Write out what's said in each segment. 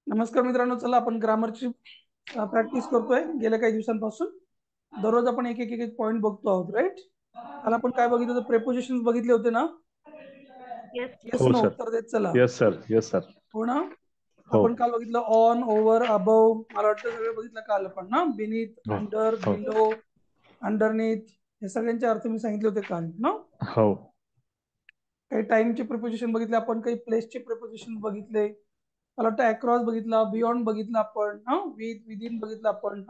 नमस्कार मित्रांनो, चला आपण ग्रामरची प्रॅक्टिस करतोय गेल्या काही दिवसांपासून. दररोज आपण एक एक एक पॉइंट बघतो आहोत, राईट? काल आपण काय बघितलं होतं? प्रेपोजिशन्स बघितले होते ना? येस हो नो सर. उत्तर देत चला. Yes sir. Yes sir. हो ना? हो. आपण काल बघितलं ऑन, ओव्हर, अबव, मला वाटतं सगळं बघितलं काल आपण ना. बिनीथ, हो. अंडर, हो. बिलो, अंडरनीथ, हे सगळ्यांचे अर्थ मी सांगितले होते काल ना. हो. काही टाइमचे प्रिपोजिशन बघितले आपण, काही प्लेसचे प्रिपोजिशन बघितले. मला वाटतं अक्रॉस बघितला, बियॉन्ड बघितला आपण, विथ, विदिन बघितलं आपण.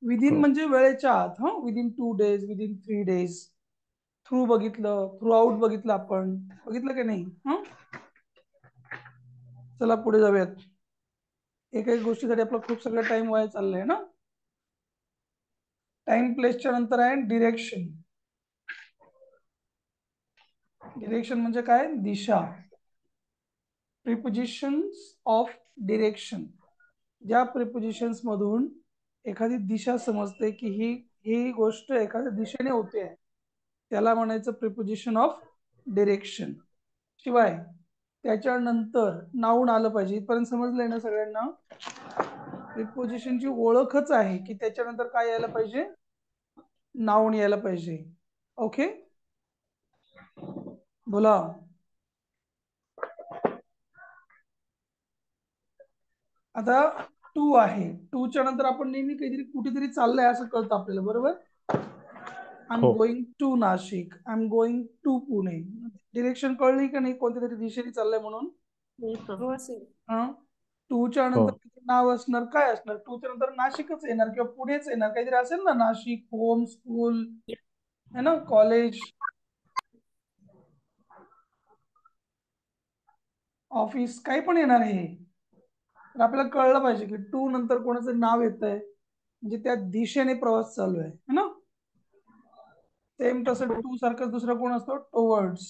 विदिन हो. म्हणजे वेळेच्या आत, within 2 days, within 3 days. Through बघितलं, थ्रू आउट बघितलं आपण, बघितलं की नाही? चला पुढे जाऊयात. एक एक गोष्टीसाठी आपला खूप सगळा टाइम वाया चाललाय ना. टाइम प्लेसच्या नंतर आहे डिरेक्शन. डिरेक्शन म्हणजे काय? दिशा. प्रिपोजिशन्स ऑफ डिरेक्शन, ज्या प्रिपोजिशन्स मधून एखादी दिशा समजते की ही गोष्ट एखाद्या दिशेने होते, त्याला म्हणायचं प्रिपोजिशन ऑफ डिरेक्शन. शिवाय त्याच्यानंतर नाऊन आलं पाहिजे. इथपर्यंत समजलंय ना सगळ्यांना? प्रिपोजिशनची ओळखच आहे की त्याच्यानंतर काय यायला पाहिजे? नाऊन यायला पाहिजे. ओके, बोला. आता टू आहे, टू च्या नंतर आपण नेहमी काहीतरी कुठेतरी चाललंय असं कळतं आपल्याला, बरोबर? आय एम हो. Going to Nashik, I am going to Pune. Direction कळली का नाही? कोणत्या तरी दिशेने चाललंय म्हणून. टू च्या हो. नंतर नाव असणार, काय असणार? टू च्या नंतर नाशिकच येणार किंवा पुढेच येणार, काहीतरी असेल ना. नाशिक, होम, स्कूल, है ना, कॉलेज, ऑफिस, काही पण येणार आहे. तर आपल्याला कळलं पाहिजे की टू नंतर कोणाचं नाव येत आहे, म्हणजे त्या दिशेने प्रवास चालू आहे, है ना. सेम तसं टू सारखं दुसरं कोण असतो? टुवर्ड्स,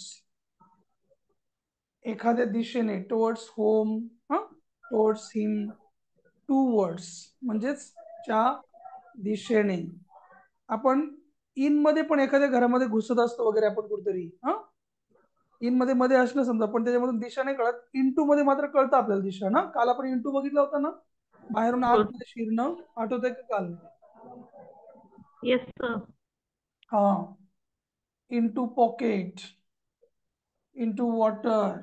एखाद्या दिशेने, टुवर्ड्स होम, टुवर्ड्स हिम. टुवर्ड्स म्हणजेच च्या दिशेने. आपण इन मध्ये पण एखाद्या घरामध्ये घुसत असतो वगैरे आपण कुठेतरी, इन मध्ये मध्ये असलं समजा, पण त्याच्यामधून दिशा नाही कळत. इंटू मध्ये मात्र कळतं आपल्याला दिशा ना. काल आपण इंटू बघितला होता ना, बाहेरून आतमध्ये शिरणं, आठवतंय का काल? Yes sir. हा. Into pocket, into water,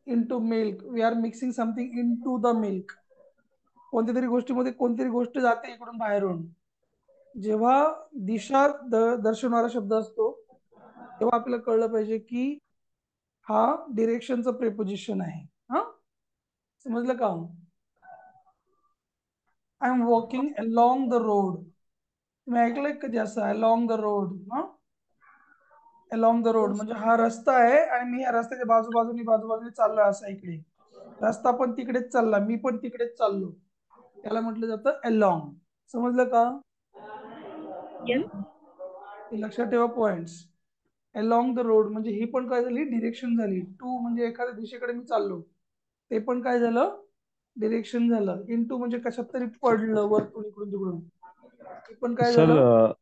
into milk. We are mixing something into the milk. कोणत्या तरी गोष्टीमध्ये कोणतीतरी गोष्ट जाते इकडून बाहेरून. जेव्हा दिशा दर्शवणारा शब्द असतो तेव्हा आपल्याला कळलं पाहिजे की हा डिरेक्शनचं प्रिपोजिशन आहे. समजलं का? I am walking along the road. तुम्ही ऐकलंय कधी असं, along the road? Along the road म्हणजे हा रस्ता आहे आणि मी या रस्त्याच्या बाजूबाजूने चाललोय असं इकडे. रस्ता पण तिकडेच चालला, मी पण तिकडेच चाललो, त्याला म्हटलं जातं अलॉंग. समजलं का? हे लक्षात ठेवा पॉइंट्स. अलॉंग द रोड म्हणजे ही पण काय झाली? डिरेक्शन झाली. टू म्हणजे एखाद्या दिशेकडे मी चाललो, ते पण काय झालं? डिरेक्शन झालं. इंटू म्हणजे कशात तरी पडलं वरतून इकडून तिकडून, ते पण काय सर, झालं?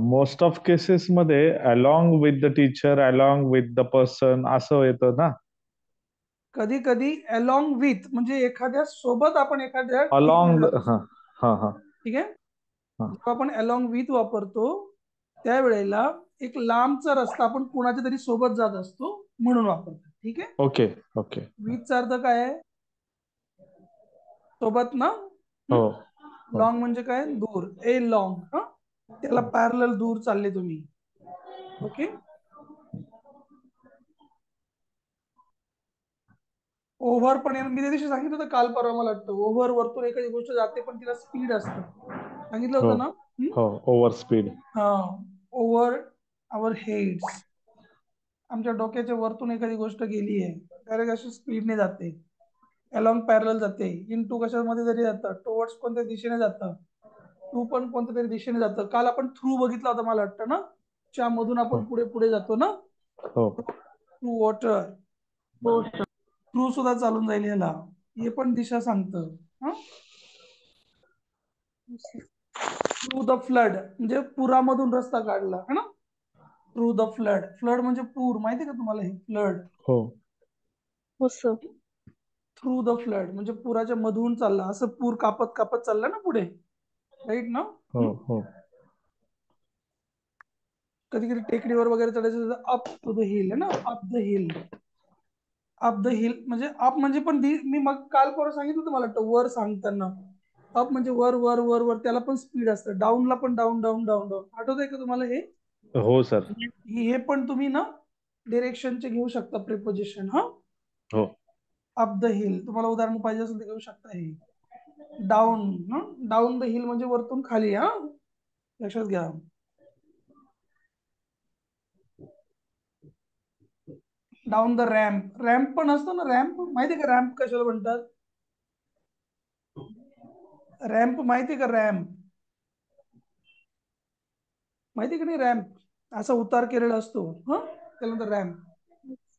मोस्ट ऑफ केसेस मध्ये along with the teacher, along with the person असं येतं ना. कधी कधी अलॉंग विथ म्हणजे एखाद्या सोबत आपण एखाद्या ठिकाणी अलॉंग. जात हा. असतो, हा. हा. ठीक आहे. हा. जेव्हा आपण अलॉंग विथ वापरतो त्यावेळेला एक लांबचा रस्ता आपण कुणाच्या तरी सोबत जात असतो म्हणून वापरतो, ठीक आहे. ओके. ओके. विथचा अर्थ काय आहे? सोबत ना. हो. हो. लॉंग म्हणजे काय? दूर. ए लॉंग, त्याला पॅरलल दूर चालले तुम्ही. ओके. ओव्हर पण मी त्या दिवशी सांगितलं होतं काल परवा, मला वाटतं. ओव्हर वरतून एखादी गोष्ट जाते पण तिला स्पीड असतं, सांगितलं हो. होतं ना. हो. Over speed. हा. ओव्हर आवर हेड्स, आमच्या डोक्याच्या वरतून एखादी गोष्ट गेली आहे, डायरेक्ट अशी स्पीडने जाते. अलॉंग पॅरलल जाते. इंटू कशामध्ये तरी जातं, टुवर्ड्स कोणत्या दिशेने जातं, टू पण कोणत्या तरी दिशेने जातं. काल आपण थ्रू बघितला होता मला वाटतं ना, च्या मधून हो. आपण पुढे पुढे जातो ना. हो. थ्रू वॉटर, हो सर. थ्रू सुद्धा चालून जाईल ह्याला, हे पण दिशा सांगतं. थ्रू द फ्लड म्हणजे पुरामधून रस्ता काढला, है ना. Through the flood. फ्लड म्हणजे पूर, माहिती आहे का तुम्हाला हे फ्लड? हो हो सर. थ्रू द फ्लड म्हणजे पुराच्या मधून चालला, असं पूर कापत कापत चालला ना पुढे, राईट ना? हो हो कधी कधी टेकडीवर वगैरे चढायचं, अप टू द हिल आहे ना, up the hill. Up the hill म्हणजे अप म्हणजे पण मी मग काल परवा सांगितलं तुम्हाला वर सांगताना, अप म्हणजे वर वर वर वर, त्याला पण स्पीड असतं. डाऊनला पण डाऊन डाऊन डाऊन डाऊन. आठवतंय का तुम्हाला हे? हो सर. हे पण तुम्ही ना डिरेक्शनचे घेऊ शकता प्रिपोजिशन. हा, हो अप द हिल तुम्हाला उदाहरण पाहिजे असेल तर घेऊ शकता. हे डाऊन, डाऊन द हिल म्हणजे वरतून खाली. हा, लक्षात घ्या. Down the ramp. रॅम्प पण असतो ना, रॅम्प माहितीये का? रॅम्प कशाला म्हणतात? रॅम्प माहितीये का? रॅम्प माहिती का नाही? रॅम्प असा उतार केलेला असतो, हा, त्यानंतर रॅम्प.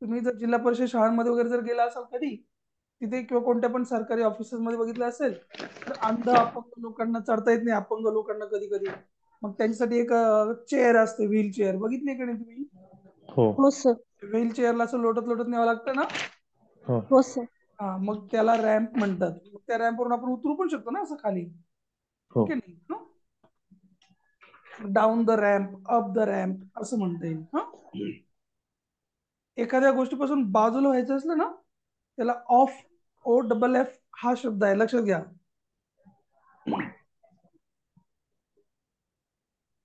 तुम्ही जर जिल्हा परिषद शाळांमध्ये वगैरे जर गेला असाल कधी, तिथे किंवा कोणत्या पण सरकारी ऑफिसेस मध्ये बघितलं असेल तर अंध अपंग लोकांना चढता येत नाही, अपंग लोकांना कधी कधी, मग त्यांच्यासाठी एक चेअर असते, व्हील चेअर. बघितली का नाही तुम्ही? हो हो सर. व्हील चेअरला असं लोटत लोटत न्यावं लागतं ना. हो हो सर. हा, मग त्याला रॅम्प म्हणतात. मग त्या रॅम्पवरून आपण उतरू पण शकतो ना असं खाली, हो ओके नाही? Down the ramp, up the ramp असं म्हणता येईल. हा, एखाद्या गोष्टीपासून बाजूला व्हायचं असलं ना, त्याला ऑफ, ओ डबल एफ हा शब्द आहे, लक्षात घ्या.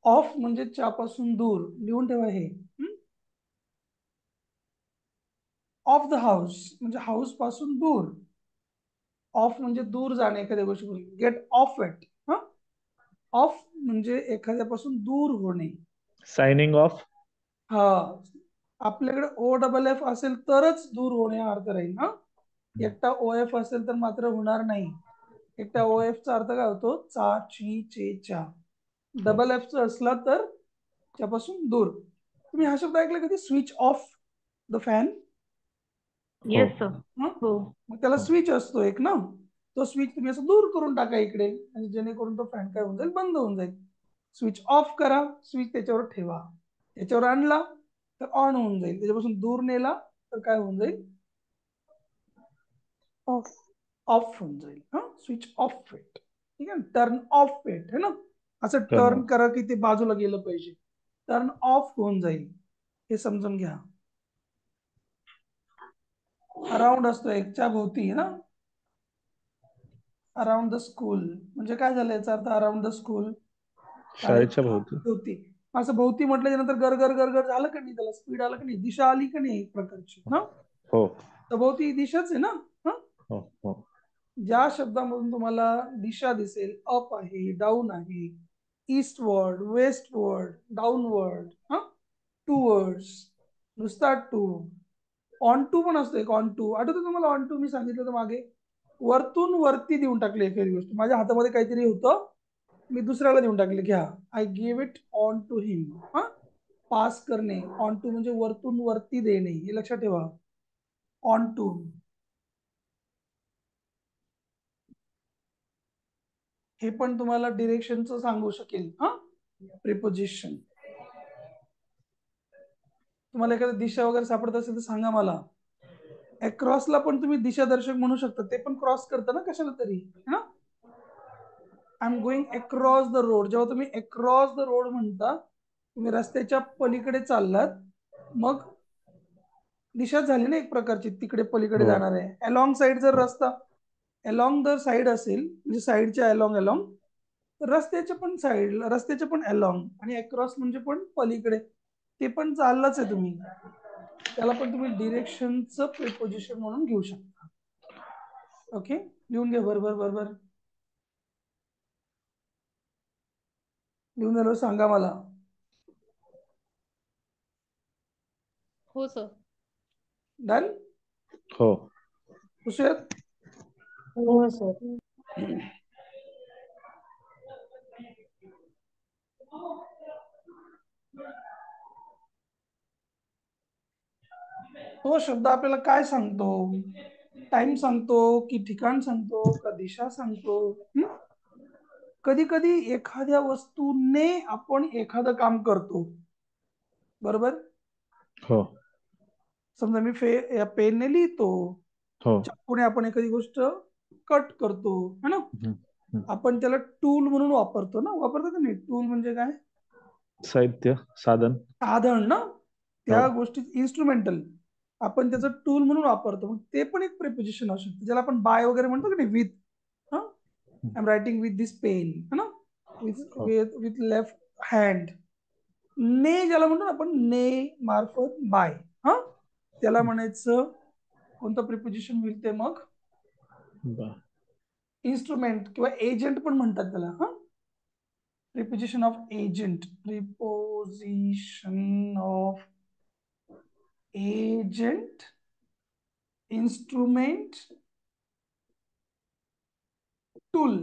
ऑफ म्हणजे च्यापासून दूर, लिहून ठेवा हे. ऑफ द हाऊस म्हणजे हाऊस पासून दूर. ऑफ म्हणजे दूर जाणे एखाद्या गोष्टीपासून. Get off it. हा, ऑफ म्हणजे एखाद्यापासून दूर होणे. Signing off. हा, आपल्याकडे ओ डबल एफ असेल तरच दूर होणे हा अर्थ राहील. हा, एकटा ओ एफ असेल तर मात्र होणार नाही. एकटा ओ एफ चा अर्थ काय होतो? चा, ची, चे, चा. डबल एफ चा असला तर त्यापासून दूर. तुम्ही हा शब्द ऐकला कधी? Switch off the fan. Yes sir. हो. मग त्याला हो. स्विच असतो एक ना, तो स्विच तुम्ही असं दूर करून टाका इकडे, आणि जेणेकरून तो फॅन काय होऊन जाईल? बंद होऊन जाईल. स्विच ऑफ करा, स्विच त्याच्यावर ठेवा, त्याच्यावर आणला तर ऑन होऊन जाईल. त्याच्यापासून दूर नेला तर काय होऊन जाईल? ऑफ. ऑफ होऊन जाईल. हा, स्विच ऑफ इट. ठीक आहे, टर्न ऑफ इट है ना. असं टर्न टर्न ऑफ. करा की ते बाजूला गेलं पाहिजे, टर्न ऑफ होऊन जाईल. हे समजून घ्या. अराउंड असतो एकच्या भोवती है ना. अराउंड द स्कूल म्हणजे काय झालं याचा अर्थ? अराउंड द स्कूल, शाळेच्या शाळेच्या भोवती. भोवती. असं भोवती म्हटल्याच्या नंतर गरगर गरगर झालं का नाही? त्याला स्पीड आलं का नाही? दिशा आली का नाही एक प्रकारची? ना, हो तर भोवती दिशाच आहे ना. हा, हो हो ज्या शब्दामधून तुम्हाला दिशा दिसेल, अप आहे, डाऊन आहे, ईस्टवर्ड, वेस्टवर्ड, डाऊनवर्ड, हा, टूवर्ड्स, नुसता टू. ऑन टू पण असतो एक, ऑन टू. आठवतं तुम्हाला ऑन टू? मी सांगितलं तर मागे, वरतून वरती देऊन टाकले एखादी गोष्ट. माझ्या हातामध्ये काहीतरी होतं, मी दुसऱ्याला देऊन टाकले, घ्या, I give it on to him. हा, पास करणे. ऑन टू म्हणजे वरतून वरती देणे, हे लक्षात ठेवा. On to. हे पण तुम्हाला डिरेक्शनचं सांगू शकेल. हा, प्रिपोजिशन. तुम्हाला एखादी दिशा वगैरे सापडत असेल तर सांगा मला. अक्रॉसला पण तुम्ही दिशादर्शक म्हणू शकता, ते पण क्रॉस करता ना कशाला तरी, है ना. I am going across the road. जेव्हा तुम्ही अक्रॉस द रोड म्हणता, तुम्ही रस्त्याच्या पलीकडे चाललात, मग दिशा झाली ना एक प्रकारची, तिकडे पलीकडे हो जाणार आहे. अलॉंग साइड जर रस्ता, अलॉंग जर साइड असेल म्हणजे साइडच्या अलॉंग अलॉंग, रस्त्याच्या पण साइड, रस्त्याच्या पण अलॉंग, आणि अक्रॉस म्हणजे पण पलीकडे, ते पण चाललंच आहे तुम्ही. त्याला पण तुम्ही डिरेक्शनचं प्रिपोजिशन म्हणून घेऊ शकता. ओके, लिहून घ्या बरोबर बरोबर. लिहून झालं सांगा मला. हो सर. डन. हो खुश आहेत? हो सर. तो शब्द आपल्याला काय सांगतो? टाइम सांगतो की ठिकाण सांगतो का दिशा सांगतो? कधी कधी एखाद्या वस्तूने आपण एखादं काम करतो, बरोबर. हो समजा मी या पेनने लिहितो, हो. चाकूने आपण एखादी गोष्ट कट करतो है ना, हम्म, हम्म. आपण त्याला टूल म्हणून वापरतो ना, वापरतो का नाही? टूल म्हणजे काय? साहित्य, साधन. साधन ना, त्या हो गोष्टी इन्स्ट्रुमेंटल आपण त्याचं टूल म्हणून वापरतो. मग ते पण एक प्रिपोजिशन असू शकते, ज्याला आपण बाय वगैरे म्हणतो की नाही. With, I am writing with this pen है ना, विथ हो विथ विथ लेफ्ट हँड. ने ज्याला म्हणतो ना आपण, ने मार्फत बाय, हा, त्याला म्हणायचं कोणतं प्रिपोजिशन होईल ते? मग ब- इन्स्ट्रुमेंट किंवा एजंट पण म्हणतात त्याला. हा, preposition of agent, preposition of agent, instrument, tool.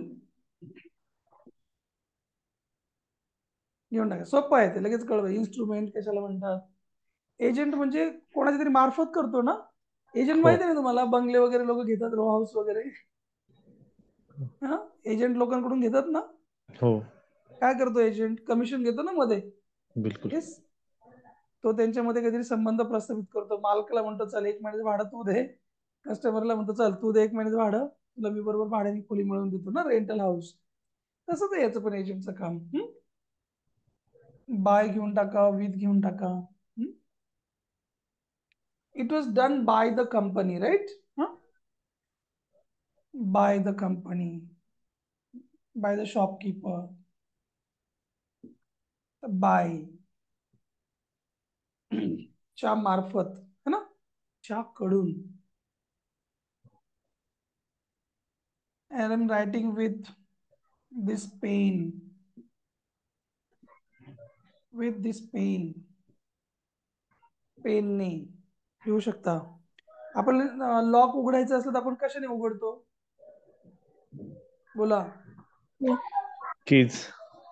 घेऊन टाका, सोपं आहे ते, लगेच कळलं. इन्स्ट्रुमेंट कशाला म्हणतात, एजंट म्हणजे कोणाच्या तरी मार्फत करतो ना. एजंट हो माहिती आहे ना तुम्हाला, बंगले वगैरे लोक घेतात, रो हाऊस वगैरे, हा, एजंट लोकांकडून घेतात ना. हो काय करतो एजंट? कमिशन घेतो ना मध्ये. बिलकुल. येस, तो त्यांच्यामध्ये काहीतरी संबंध प्रस्थापित करतो. मालकाला म्हणतो चल 1 महिन्याचं भाडं तू दे, कस्टमरला म्हणतो चल तू दे 1 महिन्याचं भाडं, तुला मी बरोबर भाड्याने खोली मिळवून देतो ना, रेंटल हाऊस. तसंच आहे याचं पण एजंटचं काम. बाय घेऊन टाका, विथ घेऊन टाका. It was done by the company, right. By the company, by the shopkeeper, by च्या मार्फत है ना, च्या कडून. And I'm writing with this pen, with this pen, पेनने लिहू शकता. आपण लॉक उघडायचं असलं तर आपण कशाने उघडतो? बोला. कीज.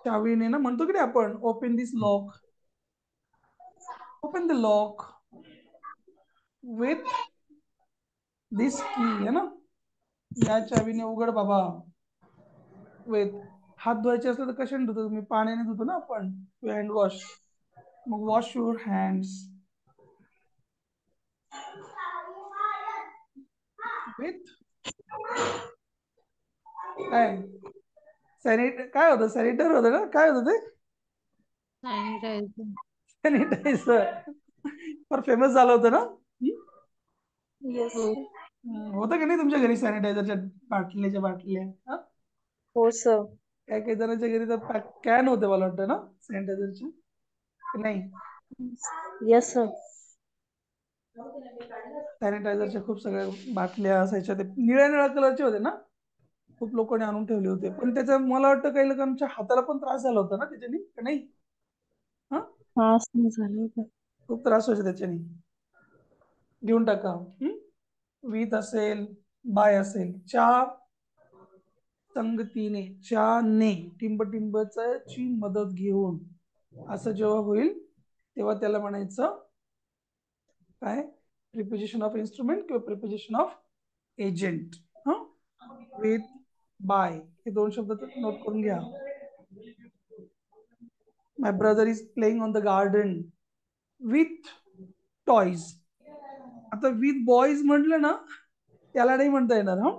चावीने ना, म्हणतो की नाही आपण, open this lock, open the lock with this key है ना, या चावीने उघड बाबा. विथ, हात धुवायचे असले तर कशाने धुतो तुम्ही? पाण्याने धुतो ना आपण, हँड वॉश. मग वॉश युअर हँड्स विथ काय? काय होतं? सॅनिटर होतं ना, काय होतं ते? सॅनिटायझर. सॅनिटायझर. फार फेमस झालं होतं ना. येस. होतं की नाही तुमच्या घरी सॅनिटायझरच्या बाटल्याच्या बाटल्या? हा? हो सर. काही काही जणांच्या घरी तर कॅन होते मला वाटतं ना सॅनिटायझरच्या, की नाही? Yes sir. सॅनिटायझरच्या खूप सगळ्या बाटल्या असायच्या, ते निळ्या निळ्या कलरचे होते ना, खूप लोकांनी आणून ठेवले होते. पण त्याचा मला वाटतं काही लोकांच्या हाताला पण त्रास झाला होता ना त्याच्याने, का नाही? हा, हा सर, झालं होतं. खूप त्रास व्हायचा त्याच्याने. घेऊन टाका. विथ असेल, बाय असेल, च्या संगतीने, च्याने, टिंबची मदत घेऊन, असं जेव्हा होईल तेव्हा त्याला म्हणायचं काय? प्रिपोजिशन ऑफ इन्स्ट्रुमेंट किंवा preposition of agent. With, by, हे दोन शब्द नोट करून घ्या. My brother is playing on the garden with toys. आता विथ बॉईज म्हटलं ना, त्याला नाही म्हणता येणार. हा,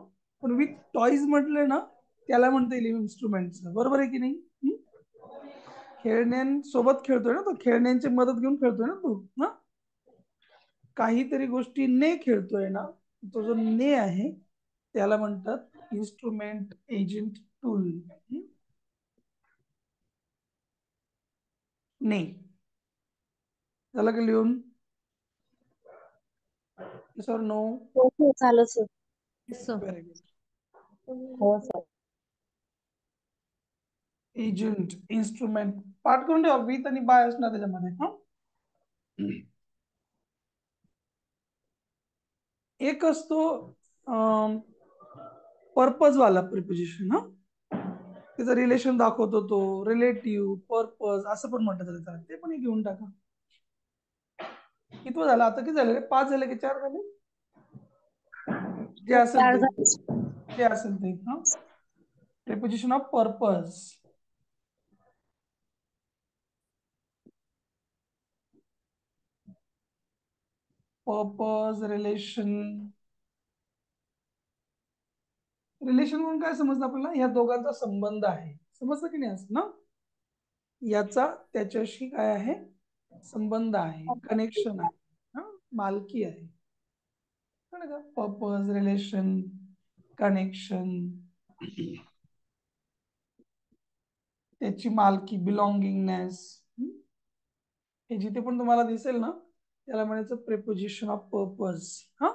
पण विथ टॉयज म्हटलं ना, त्याला म्हणता येईल इन्स्ट्रुमेंट. बरोबर आहे की नाही? खेळण्यांसोबत खेळतोय ना तो, खेळण्यांची मदत घेऊन खेळतोय ना तो. ना, काहीतरी गोष्टीने खेळतोय ना, तो जो ने आहे त्याला म्हणतात इन्स्ट्रुमेंट, एजंट, टूल. ने झालं का लिहून? Sir no? हो सर, झालं सर. Very good. हो सर. एजंट, इन्स्ट्रुमेंट पाठ करून ठेवा. विथ आणि बाय असणार त्याच्यामध्ये. हा, एक असतो पर्पज वाला प्रिपोजिशन. हा, त्याचं रिलेशन दाखवतो तो, रिलेटिव्ह, पर्पज असं पण म्हणतात त्याला, ते पण घेऊन टाका. किती झालं आता? किती झाले? 5 झाले की 4 झाले? जे असेल 4 ते, झाले. जे असेल ते. हा, preposition of purpose. Purpose, relation. Relation म्हणून काय समजतं आपल्याला? या दोघांचा संबंध आहे, समजतं की नाही असं ना? याचा त्याच्याशी काय आहे? संबंध आहे, कनेक्शन आहे, मालकी आहे. पर्पज, रिलेशन, कनेक्शन, त्याची मालकी, बिलॉंगिंगनेस. हे जिथे पण तुम्हाला दिसेल ना, त्याला म्हणायचं प्रिपोजिशन ऑफ पर्पज. हा,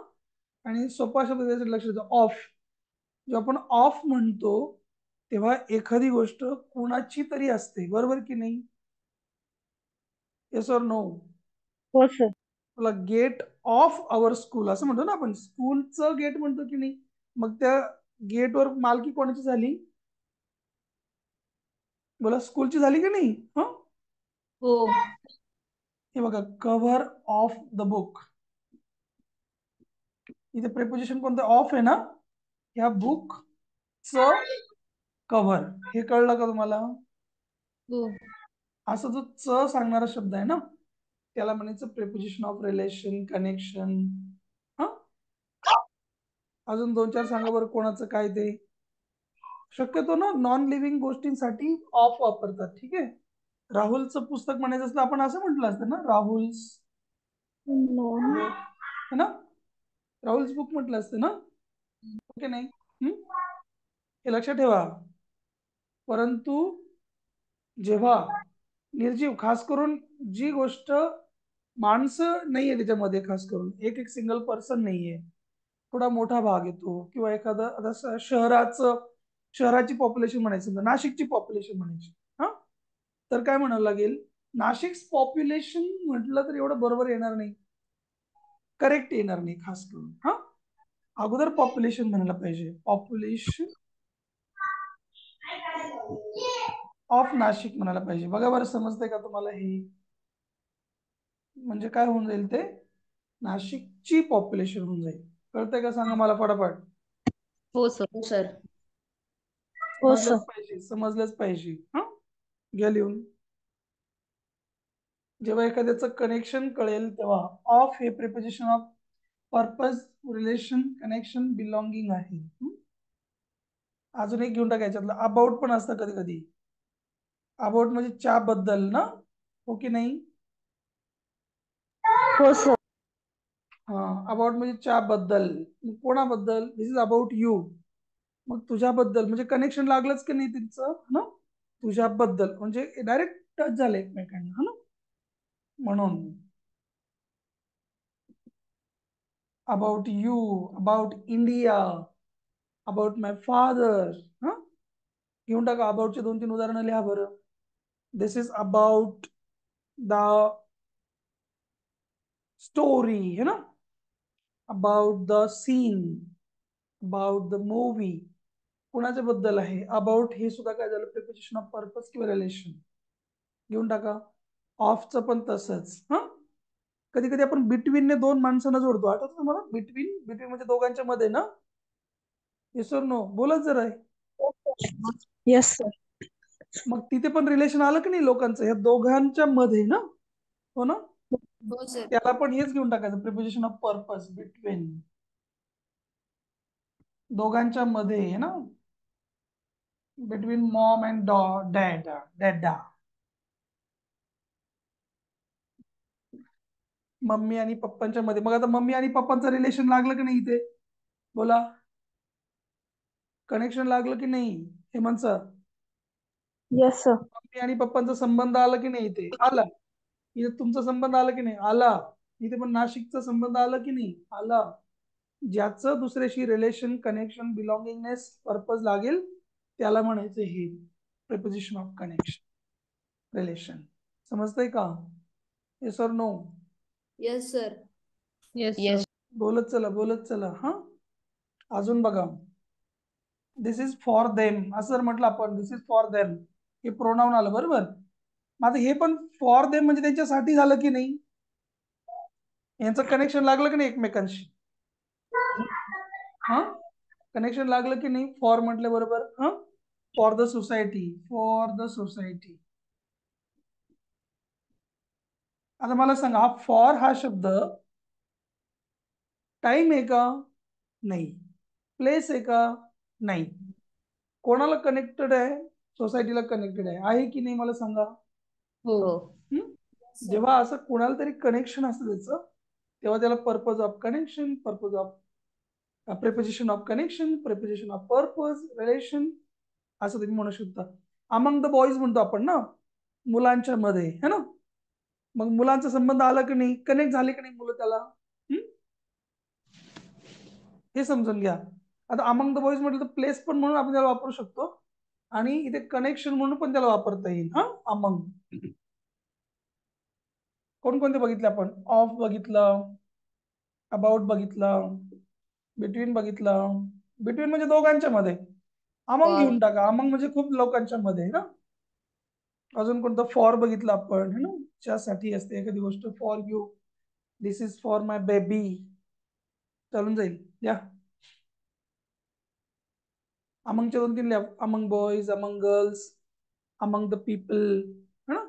आणि सोपा शब्द त्याच्यात लक्ष द्या, ऑफ. जेव्हा आपण ऑफ म्हणतो तेव्हा एखादी गोष्ट कुणाची तरी असते, बरोबर की नाही? Yes or no? हो सर. तुला गेट ऑफ आवर स्कूल असं म्हणतो ना आपण, स्कूलचं गेट म्हणतो की नाही? मग त्या गेटवर मालकी कोणाची झाली? बोला, स्कूलची झाली की नाही? हा, हो. हे बघा, कव्हर ऑफ द बुक. इथे प्रेपोजिशन कोणतं? ऑफ आहे ना. ह्या बुक च कव्हर, हे कळलं का तुम्हाला? हो. असा जो च सांगणारा शब्द आहे ना, त्याला म्हणायचं प्रेपोजिशन ऑफ रिलेशन, कनेक्शन. हा, अजून 2-4 सांगा बरं, कोणाचं काय ते. शक्यतो ना नॉन लिव्हिंग गोष्टींसाठी ऑफ वापरतात, ठीक आहे? राहुलचं पुस्तक म्हणायचं असलं आपण असं म्हटलं असतं ना, राहुल्स बुक, है ना? राहुल्स बुक म्हटलं असतं ना, ओके नाही? हे लक्षात ठेवा. परंतु जेव्हा निर्जीव, खास करून जी गोष्ट माणसं नाहीये त्याच्यामध्ये, खास करून एक एक सिंगल पर्सन नाहीये, थोडा मोठा भाग येतो, किंवा एखादं आता शहराची पॉप्युलेशन म्हणायचं, समजा नाशिकची पॉप्युलेशन म्हणायची, हा, तर काय म्हणावं लागेल? नाशिक पॉप्युलेशन म्हटलं तर एवढं बरोबर येणार नाही, करेक्ट येणार नाही, खास करून. हा, अगोदर पॉप्युलेशन म्हणायला पाहिजे, पॉप्युलेशन ऑफ नाशिक म्हणायला पाहिजे. बघा बरं, समजतंय का तुम्हाला हे? म्हणजे काय होऊन जाईल ते? नाशिकची पॉप्युलेशन होऊन जाईल. कळतंय का? सांगा मला फटाफट. हो सर. हो सर. हो सर. समजलंच पाहिजे, समजलंच पाहिजे. हा, घ्या लिहून. जेव्हा एखाद्याचं कनेक्शन कळेल तेव्हा ऑफ हे preposition of purpose, relation, connection, belonging आहे. अजून एक घेऊन टाकायच्यातलं, अबाउट पण असतं कधी कधी. अबाउट म्हणजे च्या बद्दल ना, हो की नाही? हो सर. हा, अबाउट म्हणजे च्या बद्दल. कोणाबद्दल? दिस इज अबाउट यू. मग तुझ्याबद्दल म्हणजे कनेक्शन लागलंच की नाही तिचं ना, तुझ्याबद्दल म्हणजे डायरेक्ट टच झालं एकमेकांना, हा ना. म्हणून about you, about India, about my father. हा, घेऊन टाका. अबाउटचे 2-3 उदाहरणं लिहा बरं. This is about the story, है ना, about the scene, about the movie. कुणाच्या बद्दल आहे? अबाउट हे सुद्धा काय झालं? प्रिपोजिशन ऑफ पर्पज किंवा रिलेशन. घेऊन टाका. ऑफचं पण तसंच. हा, कधी कधी आपण बिटवीनने 2 माणसांना जोडतो, आठवतं तुम्हाला? बिटवीन, बिटवीन म्हणजे दोघांच्या मध्ये ना. Yes or no? बोलत जरा. Yes sir. मग तिथे पण रिलेशन आलं की नाही लोकांचं, ह्या दोघांच्या मध्ये ना, हो ना? हो सर. त्याला पण हेच घेऊन टाकायचं, प्रिपोजिशन ऑफ पर्पज, बिटवीन, दोघांच्या मध्ये, है ना. बिटवीन मॉम अँड डॅड, डॅडा. मम्मी आणि पप्पांच्या मध्ये. मग आता मम्मी आणि पप्पांचं रिलेशन लागलं की नाही इथे? बोला, कनेक्शन लागलं की नाही? Hemant sir, yes sir. Mummy आणि पप्पांचा संबंध आला की नाही? इथे आला. इथे तुमचा संबंध आला की नाही? आला. इथे पण नाशिकचा संबंध आला की नाही? आला. ज्याचं दुसऱ्याशी रिलेशन, कनेक्शन, बिलॉंगिंगनेस, पर्पज लागेल त्याला म्हणायचं हे प्रिपोजिशन ऑफ कनेक्शन, रिलेशन. समजतंय का? Yes or no? Yes sir. Yes. बोलत चला, बोलत चला. हा, अजून बघा, दिस इज फॉर देम असं जर म्हटलं आपण, दिस इज फॉर देम, हे प्रोनाउन आलं, बरोबर? मग हे पण फॉर देम म्हणजे त्यांच्यासाठी झालं की नाही? यांचं कनेक्शन लागलं की नाही एकमेकांशी? हा, कनेक्शन लागलं की नाही फॉर म्हटल्या बरोबर? हा, for the society, for the society. आता मला सांगा, हा फॉर हा शब्द टाइम आहे का? नाही. प्लेस आहे का? नाही. कोणाला कनेक्टेड आहे? सोसायटीला कनेक्टेड आहे की नाही मला सांगा. हो. हम्म? जेव्हा असं कोणाला तरी कनेक्शन असतं त्याचं, तेव्हा त्याला purpose of connection, purpose of preposition of connection, preposition of purpose, relation असं तुम्ही म्हणू शकता. अमंग द बॉईज म्हणतो आपण ना, मुलांच्या मध्ये है ना. मग मुलांचा संबंध आला की नाही, कनेक्ट झाले की नाही मुलं त्याला, हे समजून घ्या. आता अमंग द बॉईज म्हटलं तर प्लेस पण म्हणून आपण त्याला वापरू शकतो आणि इथे कनेक्शन म्हणून पण त्याला वापरता येईल. हा, अमंग कोणकोणते बघितले आपण? ऑफ बघितलं, अबाउट बघितलं, बिटवीन बघितलं. बिटवीन म्हणजे दोघांच्या मध्ये. Among For. घेऊन टाका, अमंग म्हणजे खूप लोकांच्या मध्ये ना. अजून कोणतं? फॉर बघितलं आपण है ना, ज्यासाठी असते एखादी गोष्ट. For you, this is for my baby, चालून जाईल. या अमंगच्या 2-3 लिहा. Among boys, among girls, among the people है ना,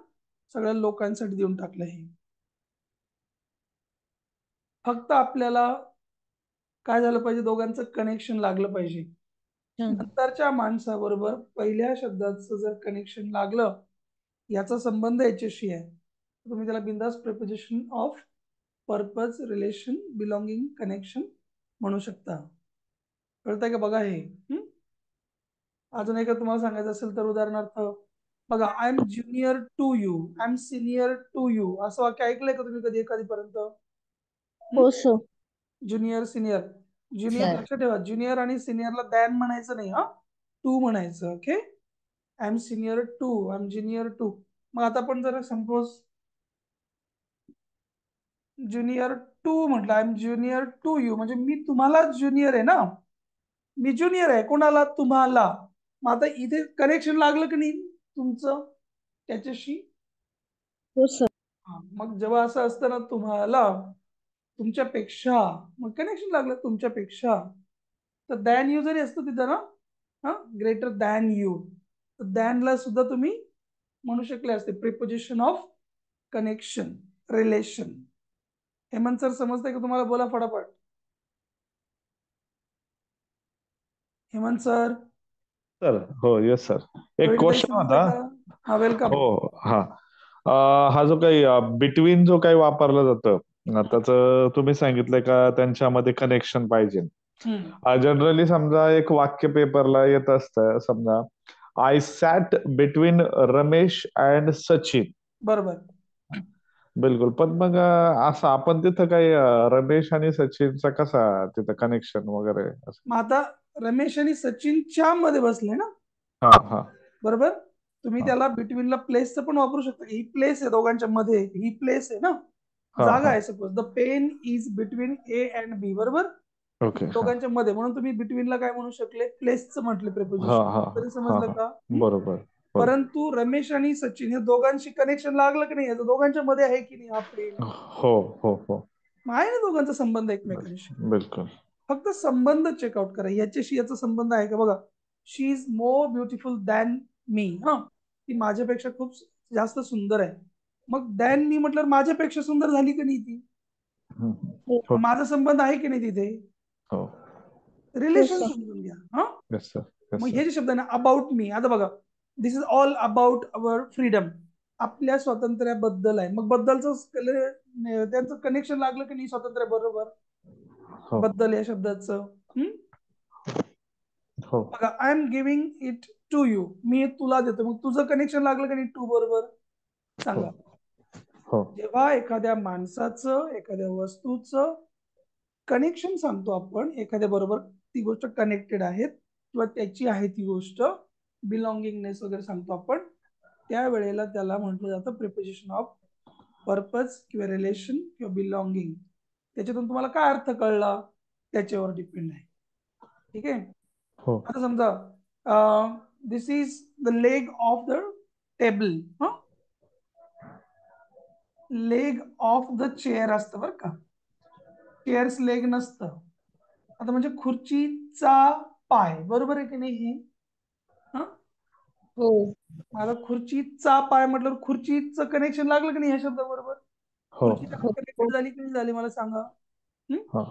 सगळ्या लोकांसाठी देऊन टाकलं हे. फक्त आपल्याला काय झालं पाहिजे, दोघांचं कनेक्शन लागलं पाहिजे. नंतरच्या माणसाबरोबर पहिल्या शब्दाचं जर कनेक्शन लागलं, याचा संबंध याच्याशी आहे, तुम्ही त्याला बिंदास preposition of purpose, relation, belonging, connection म्हणू शकता. कळतंय का बघा हे. अजून एक तुम्हाला सांगायचं असेल तर उदाहरणार्थ बघा, I am junior to you, I am senior to you, असं वाक्य ऐकलंय का तुम्ही कधी एखादीपर्यंत? हो सर. Junior senior. Junior Sir. लक्षात ठेवा, ज्युनियर आणि सिनियरला दॅन म्हणायचं नाही, हा टू म्हणायचं. Okay, I am senior to, I am junior to. मग आता आपण जर सपोज ज्युनियर टू म्हटलं, I am junior to you, म्हणजे मी तुम्हाला ज्युनियर आहे ना, मी ज्युनियर आहे कोणाला? तुम्हाला. मग आता इथे कनेक्शन लागलं की नाही तुमचं त्याच्याशी? हो सर. मग जेव्हा असं असतं ना, तुम्हाला, तुमच्यापेक्षा, मग कनेक्शन लागलं तुमच्यापेक्षा, तर दॅन यू जरी असतं तिथं ना, हा ग्रेटर दॅन यू, तर दॅनला सुद्धा तुम्ही म्हणू शकले असते preposition of connection, relation. Hemant sir समजतंय का तुम्हाला? बोला फटाफट. हेमंत सर. सर हो, येस सर. एक रोहिणीताई क्वेश्चन समजतंय होता. का? हा, वेलकम. हो, हा. हा जो काही बिटवीन जो काही वापरलं जातं, त्याचं तुम्ही सांगितलंय का त्यांच्यामध्ये कनेक्शन पाहिजे. जनरली समजा एक वाक्य पेपरला येत असतं, समजा I sat between Ramesh and Sachin. बरोबर. बिलकुल. पण मग असं आपण तिथं काही रमेश आणि सचिनचा कसा तिथं कनेक्शन वगैरे असं? मग आता रमेश आणि सचिनच्या मध्ये बसले ना, हा हा बरोबर. तुम्ही हा त्याला बिटवीनला प्लेसचं पण वापरू शकता. ही प्लेस आहे दोघांच्या मध्ये, ही प्लेस आहे ना, हा जागा हा. आहे. Suppose the pen is between A and B, बरोबर, ओके. हा दोघांच्या मध्ये, म्हणून तुम्ही बिटवीनला काय म्हणू शकले? प्लेसचं म्हटले हा प्रिपोजिशन. हा तरी हा समजलं हा. का? बरोबर बरोबर. परंतु रमेश आणि सचिन हे दोघांशी कनेक्शन लागलं की नाही, याचं दोघांच्या मध्ये आहे की नाही हा पेन? हो हो हो. आहे ना दोघांचा संबंध एकमेकांशी. बिलकुल. फक्त संबंध चेकआउट करा, याच्याशी याचा संबंध आहे का बघा. शी इज मोर ब्युटिफुल दॅन मी, हा, ती माझ्यापेक्षा खूप जास्त सुंदर आहे. मग दॅन मी म्हटल्यावर माझ्यापेक्षा सुंदर झाली की नाही ती? हो माझा संबंध आहे की नाही तिथे? हो. Relation sir. समजून घ्या. हा, येस सर, येस मग सर. हे जे शब्द आहे ना, अबाउट मी, आता बघा, this is all about our freedom, आपल्या स्वातंत्र्याबद्दल आहे. मग बद्दलचं त्यांचं कनेक्शन लागलं की नाही स्वातंत्र्या बरोबर, हो बद्दल या शब्दाचं. हो बघा, I am giving it to you, मी तुला देतो. मग तुझं कनेक्शन लागलं की नाही टू बरोबर? सांगा. हो. जेव्हा एखाद्या माणसाचं, एखाद्या वस्तूचं कनेक्शन सांगतो आपण एखाद्या बरोबर, ती गोष्ट कनेक्टेड आहेत किंवा त्याची आहे ती गोष्ट, बिलॉंगिंगनेस वगैरे सांगतो आपण, त्यावेळेला त्याला म्हटलं जातं प्रिपोजिशन ऑफ पर्पज किंवा रिलेशन किंवा बिलॉंगिंग. त्याच्यातून तुम्हाला काय अर्थ कळला त्याच्यावर डिपेंड आहे. ठीक आहे. हो आता समजा this is the leg of the table, leg of the chair असतं बरं का, चेअर्स लेग नसतं. आता म्हणजे खुर्चीचा पाय, बरोबर आहे की नाही हे? हा, हो. मला खुर्चीचा पाय म्हटलं, खुर्चीचं कनेक्शन लागलं की नाही ह्या शब्दाबरोबर? हो खुर्ची हो. कनेक्टेड झाली की नाही झाली मला सांगा. हा.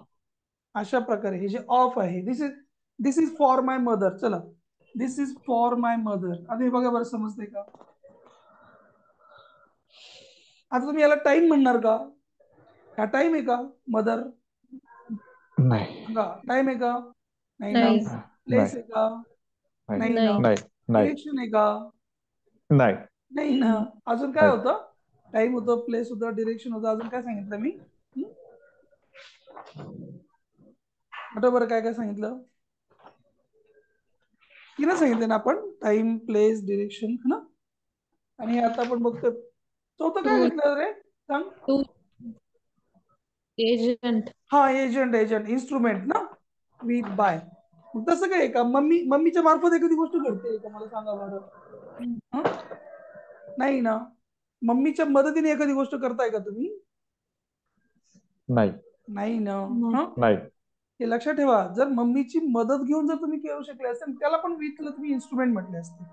अशा प्रकारे हे जे ऑफ आहे, दिस इज फॉर माय मदर. चला, दिस इज फॉर माय मदर. आता हे बघा बरं, समजतंय का? आता तुम्ही याला टाइम म्हणणार का? हा टाइम आहे का? मदर नाही सांगा, टाइम आहे का? नाही ना. नाही. प्लेस आहे का? नाही ना. नाही नाही डिरेक्शन आहे का? नाही नाही ना. अजून काय नाही. होतं? टाइम होतं, प्लेस होतं, डिरेक्शन होतं. अजून काय सांगितलं मी? बरोबर, काय काय सांगितलं? तिनं सांगितलं ना आपण, टाइम, प्लेस, डिरेक्शन, है ना? आणि आता आपण बघतो चौथं काय टू घेतलं रे? सांग. To agent. हा, एजंट इन्स्ट्रुमेंट ना, विथ बाय. मग तसं काय का? मम्मीच्या मार्फत एखादी गोष्ट घडते का? मला सांगा बरं. हं? नाही ना. मम्मीच्या मदतीने एखादी गोष्ट करताय का तुम्ही? नाही नाही ना. नाही. हं? नाही हे लक्षात ठेवा, जर मम्मीची मदत घेऊन जर तुम्ही करू शकले असते, त्याला पण विथला तुम्ही इन्स्ट्रुमेंट म्हटले असते.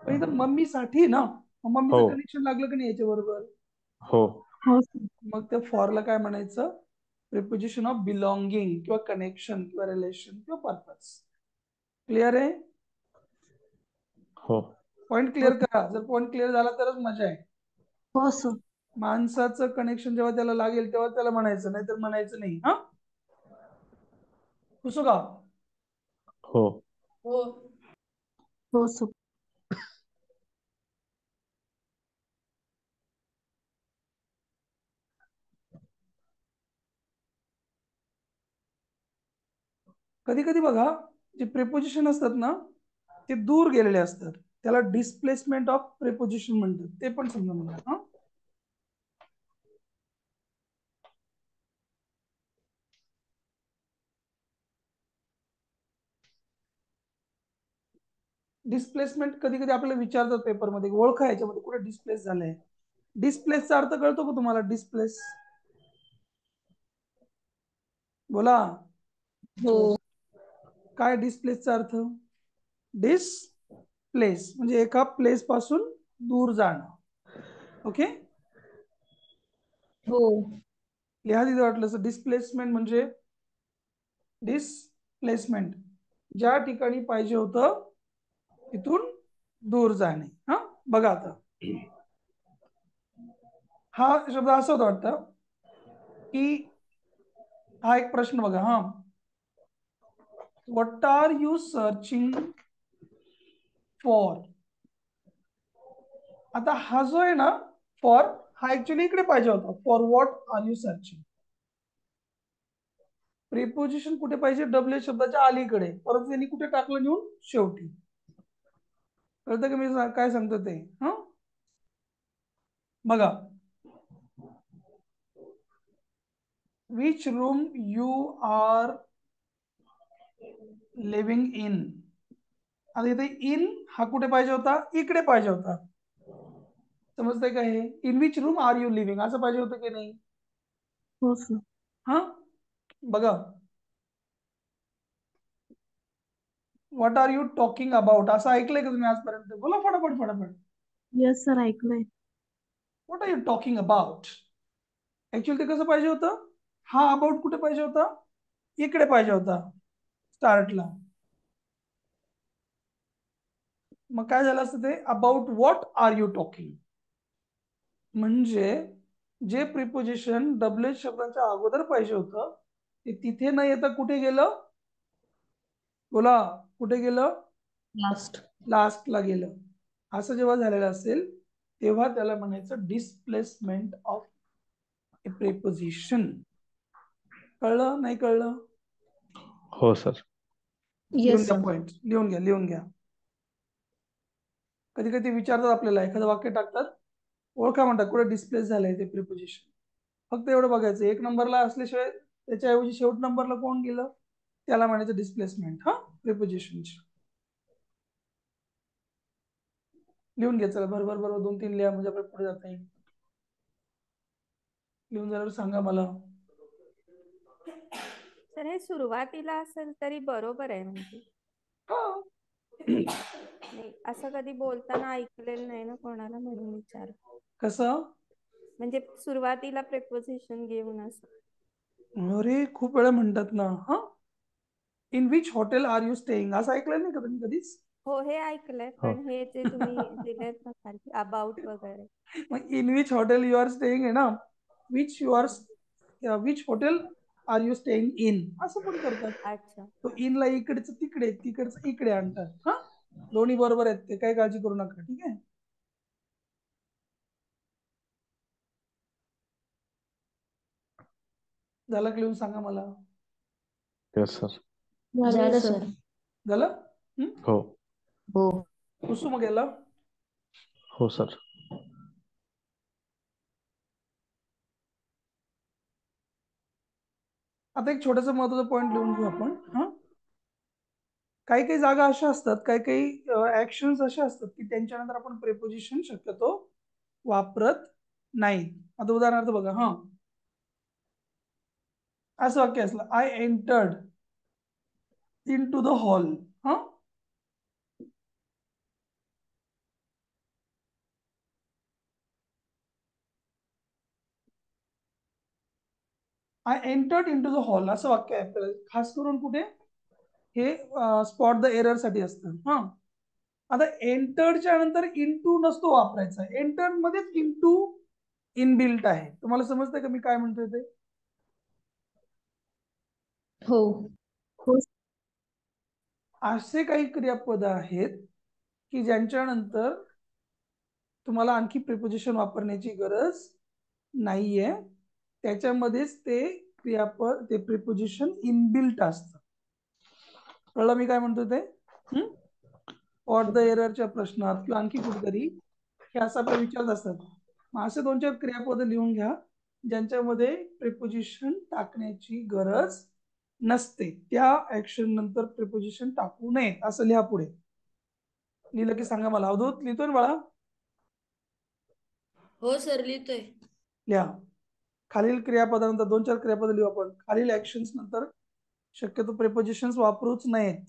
पण इथं मम्मीसाठी ना, मम्मीचं हो कनेक्शन लागलं की नाही याच्याबरोबर? हो हो सर. मग त्या फॉरला काय म्हणायचं? प्रिपोजिशन ऑफ बिलॉंगिंग किंवा कनेक्शन किंवा रिलेशन किंवा पर्पज. क्लिअर आहे? हो पॉइंट क्लिअर करा. जर पॉइंट क्लिअर झाला तरच मजा आहे. हो सर. माणसाचं कनेक्शन जेव्हा त्याला लागेल तेव्हा त्याला म्हणायचं, नाहीतर म्हणायचं नाही. हा, पुसू का? हो हो सर. कधी कधी बघा, जे प्रिपोजिशन असतात ना, ते दूर गेलेले असतात. त्याला डिस्प्लेसमेंट ऑफ प्रिपोजिशन म्हणतात. ते पण समजून घ्या. हा, डिस्प्लेसमेंट कधी कधी आपल्याला विचारतात पेपरमध्ये, ओळखा याच्यामध्ये कुठे डिस्प्लेस झालंय. डिस्प्लेसचा अर्थ कळतो का तुम्हाला? डिस्प्लेस बोला. हो. काय डिस्प्लेसचा अर्थ? डिस्प्लेस म्हणजे एका प्लेस पासून दूर जाणं. ओके, हो. लिहा तिथे वाटलं. डिस्प्लेसमेंट म्हणजे डिस्प्लेसमेंट ज्या ठिकाणी पाहिजे होतं तिथून दूर जाणे. हा, बघा आता हा शब्द असं होतं वाटतं की हा एक प्रश्न बघा. हा, what are you searching for? आता हा जो आहे ना, फॉर, हा ऍक्च्युली इकडे पाहिजे होता. For what are you searching. Preposition कुठे पाहिजे? डब्ल्यू शब्दाच्या अलीकडे. परत त्यांनी कुठे टाकलं? नेऊन शेवटी. कळतं का मी काय सांगतो ते? हा, बघा, which room you are living in. आता इथे इन हा कुठे पाहिजे होता? इकडे पाहिजे होता. समजतंय का? हे in which room are you living असं पाहिजे होतं की नाही? हो सर. हा, बघा, what are you talking about असं ऐकलंय का तुम्ही आजपर्यंत? बोला फटाफट फटाफट. येस सर, ऐकलंय. What are you talking about. Actually ते कसं पाहिजे होतं? हा अबाउट कुठे पाहिजे होता? इकडे पाहिजे होता, स्टार्टला. मग काय झालं असतं ते? About what are you talking. म्हणजे जे प्रिपोजिशन डब्ल्यू शब्दाच्या अगोदर पाहिजे होतं ते तिथे न येता कुठे गेलं? बोला, कुठे गेलं? लास्ट. लास्टला गेलं. असं जेव्हा झालेलं असेल तेव्हा त्याला म्हणायचं डिस्प्लेसमेंट ऑफ ए प्रिपोजिशन. कळलं नाही कळलं? हो सर. लिहून येस घ्या सर. पॉइंट, लिहून घ्या, लिहून घ्या. कधी कधी विचारतात आपल्याला, एखादं वाक्य टाकतात, ओळखा म्हणतात कुठे डिस्प्लेस झालंय ते प्रिपोजिशन. फक्त एवढं बघायचं, एक नंबरला असल्याशिवाय त्याच्याऐवजी शेवट नंबरला कोण गेलं त्याला म्हणायचं डिस्प्लेसमेंट. हा, प्रिपोजिशनची. लिहून घ्यायचं बरोबर बरोबर, 2-3 लिहा म्हणजे आपण पुढे जाता येईल. लिहून झाल्यावर सांगा मला. सर हे सुरुवातीला असेल तरी बरोबर आहे म्हणजे. हा, नाही, असं कधी बोलताना ऐकलेलं नाही ना कोणाला, म्हणून विचार. कसं म्हणजे सुरुवातीला प्रेपोजिशन घेऊन असं. अरे खूप वेळा म्हणतात ना. हा, in which hotel are you staying, असं ऐकलं नाही का तुम्ही कधीच? हो हे ऐकलंय, हो. पण हे जे तुम्ही दिलेत ना खाली अबाउट वगैरे. मग in which hotel you are staying आहे ना, which you are, which hotel are you staying in, असं पण करतात. अच्छा. तो इनला इकडचं तिकडे, तिकडचं इकडे आणतात. हा, दोन्ही बरोबर आहेत, ते काही काळजी करू नका. ठीक आहे. झालं का लिहून सांगा मला. Yes sir. झालं सर. झालं. हो हो. कुसुम गेला. हो सर. आता एक छोटासा महत्वाचा पॉइंट लिहून घेऊ आपण. हा, काही काही जागा अशा असतात, काही काही ऍक्शन्स अशा असतात की त्यांच्यानंतर आपण प्रेपोजिशन शक्यतो वापरत नाही. आता उदाहरणार्थ बघा. हा, असं वाक्य असलं, I entered in to the hall. हा, I entered in to the hall असं वाक्य आहे आपल्याला, खास करून कुठे हे स्पॉट द एरर साठी असतं. हा, आता एंटर्डच्या नंतर इंटू नसतो वापरायचा, एंटर्ड मध्येच इंटू इनबिल्ट आहे. तुम्हाला समजतंय का मी काय म्हणतोय ते? हो. हो असे काही क्रियापद आहेत की ज्यांच्या नंतर तुम्हाला आणखी प्रिपोजिशन वापरण्याची गरज नाहीये, त्याच्यामध्येच ते क्रियापद, ते प्रिपोजिशन इनबिल्ट असतं. कळलं मी काय म्हणतोय ते? ऑर द एररच्या प्रश्नात किंवा आणखी कुठेतरी हे असं आपल्या विचारत असतात. मग असे 2-4 क्रियापद लिहून घ्या ज्यांच्यामध्ये प्रिपोजिशन टाकण्याची गरज नसते. त्या ऍक्शन नंतर प्रिपोजिशन टाकू नये असं लिहा पुढे. लिहिलं की सांगा मला. अवधूत लिहितोय ना बाळा? हो सर, लिहितोय. लिहा. खालील क्रियापदानंतर 2-4 क्रियापद लिहू आपण. खालील ऍक्शन्स नंतर शक्यतो प्रिपोजिशन्स वापरूच नयेत.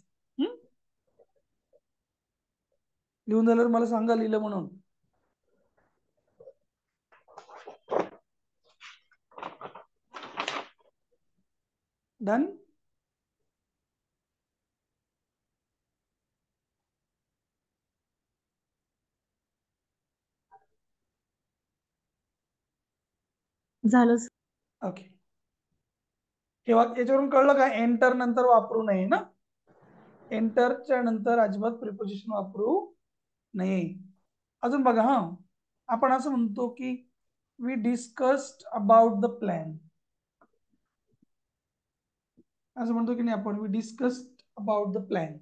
लिहून झाल्यावर मला सांगा लिहिलं म्हणून. डन. झालं ओके. हे वाक्य याच्यावरून कळलं का एंटर नंतर वापरू नये ना? एंटरच्या नंतर अजिबात प्रिपोजिशन वापरू नये. अजून बघा. हा, आपण असं म्हणतो की we discussed about the plan, असं म्हणतो की नाही आपण, we discussed about the plan.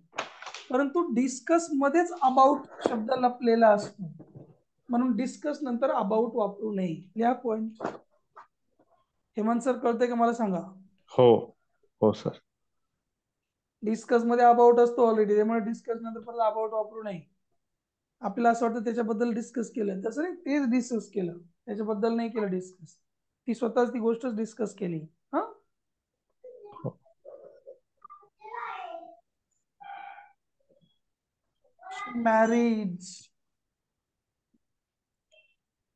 परंतु डिस्कस मध्येच अबाउट शब्द लपलेला असतो, म्हणून डिस्कस नंतर अबाउट वापरू नये. लिहा पॉइंट. हेमंत सर, कळतंय का मला सांगा? हो हो सर. डिस्कस मध्ये अबाउट असतो ऑलरेडी, त्यामुळे डिस्कस नंतर परत अबाउट वापरू नये. आपल्याला असं वाटतं त्याच्याबद्दल डिस्कस केलं, तसं नाही, तेच डिस्कस केलं, त्याच्याबद्दल नाही केलं डिस्कस. ती स्वतःच ती गोष्टच डिस्कस केली. हा, मॅरिज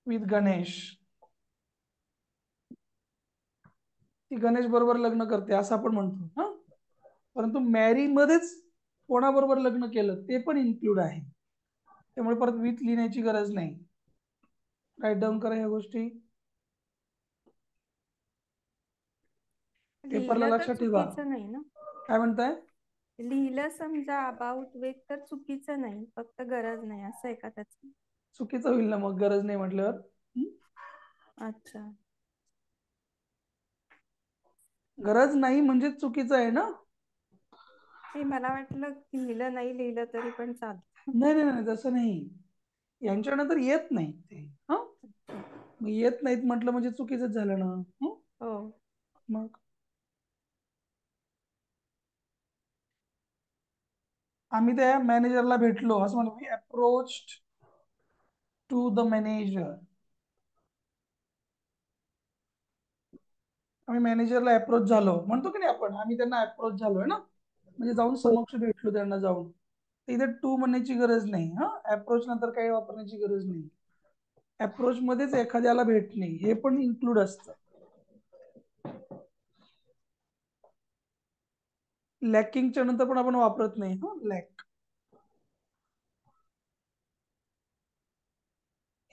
विथ गणेश, ती गणेश बरोबर लग्न करते असं आपण म्हणतो. हा, परंतु मॅरी मध्येच कोणाबरोबर लग्न केलं ते पण इन्क्लूड आहे, त्यामुळे परत विथ लिहिण्याची गरज नाही. राईट डाऊन करा ह्या गोष्टी. पेपरला लिहिलं तर लक्षात ठेवा. चुकीचं नाही ना? काय म्हणताय? लिहिलं समजा अबाउट विथ तर चुकीचं नाही, फक्त गरज नाही असं आहे का त्याचं? चुकीचं होईल ना मग गरज नाही म्हटल्यावर. अच्छा. गरज नाही म्हणजे चुकीचं आहे ना? ते मला वाटलं लिहिलं नाही लिहिलं तरी पण चालतं. नाही नाही नाही, तसं नाही. यांच्यानंतर येत नाही ते. हा, मग येत नाहीत म्हटलं म्हणजे चुकीचंच झालं ना. हो. मग आम्ही त्या मॅनेजरला भेटलो असं म्हणतो. We approached to the manager. आम्ही मॅनेजरला अप्रोच झालो म्हणतो की नाही आपण, आम्ही त्यांना अप्रोच झालोय ना, म्हणजे जाऊन समक्ष भेटलो त्यांना जाऊन. इथे टू म्हणण्याची गरज नाही. हा, अप्रोच नंतर काही वापरण्याची गरज नाही. अप्रोच मध्येच एखाद्याला भेटणे हे पण इन्क्लूड असतं. लॅकिंगच्या नंतर पण आपण वापरत नाही. लॅक,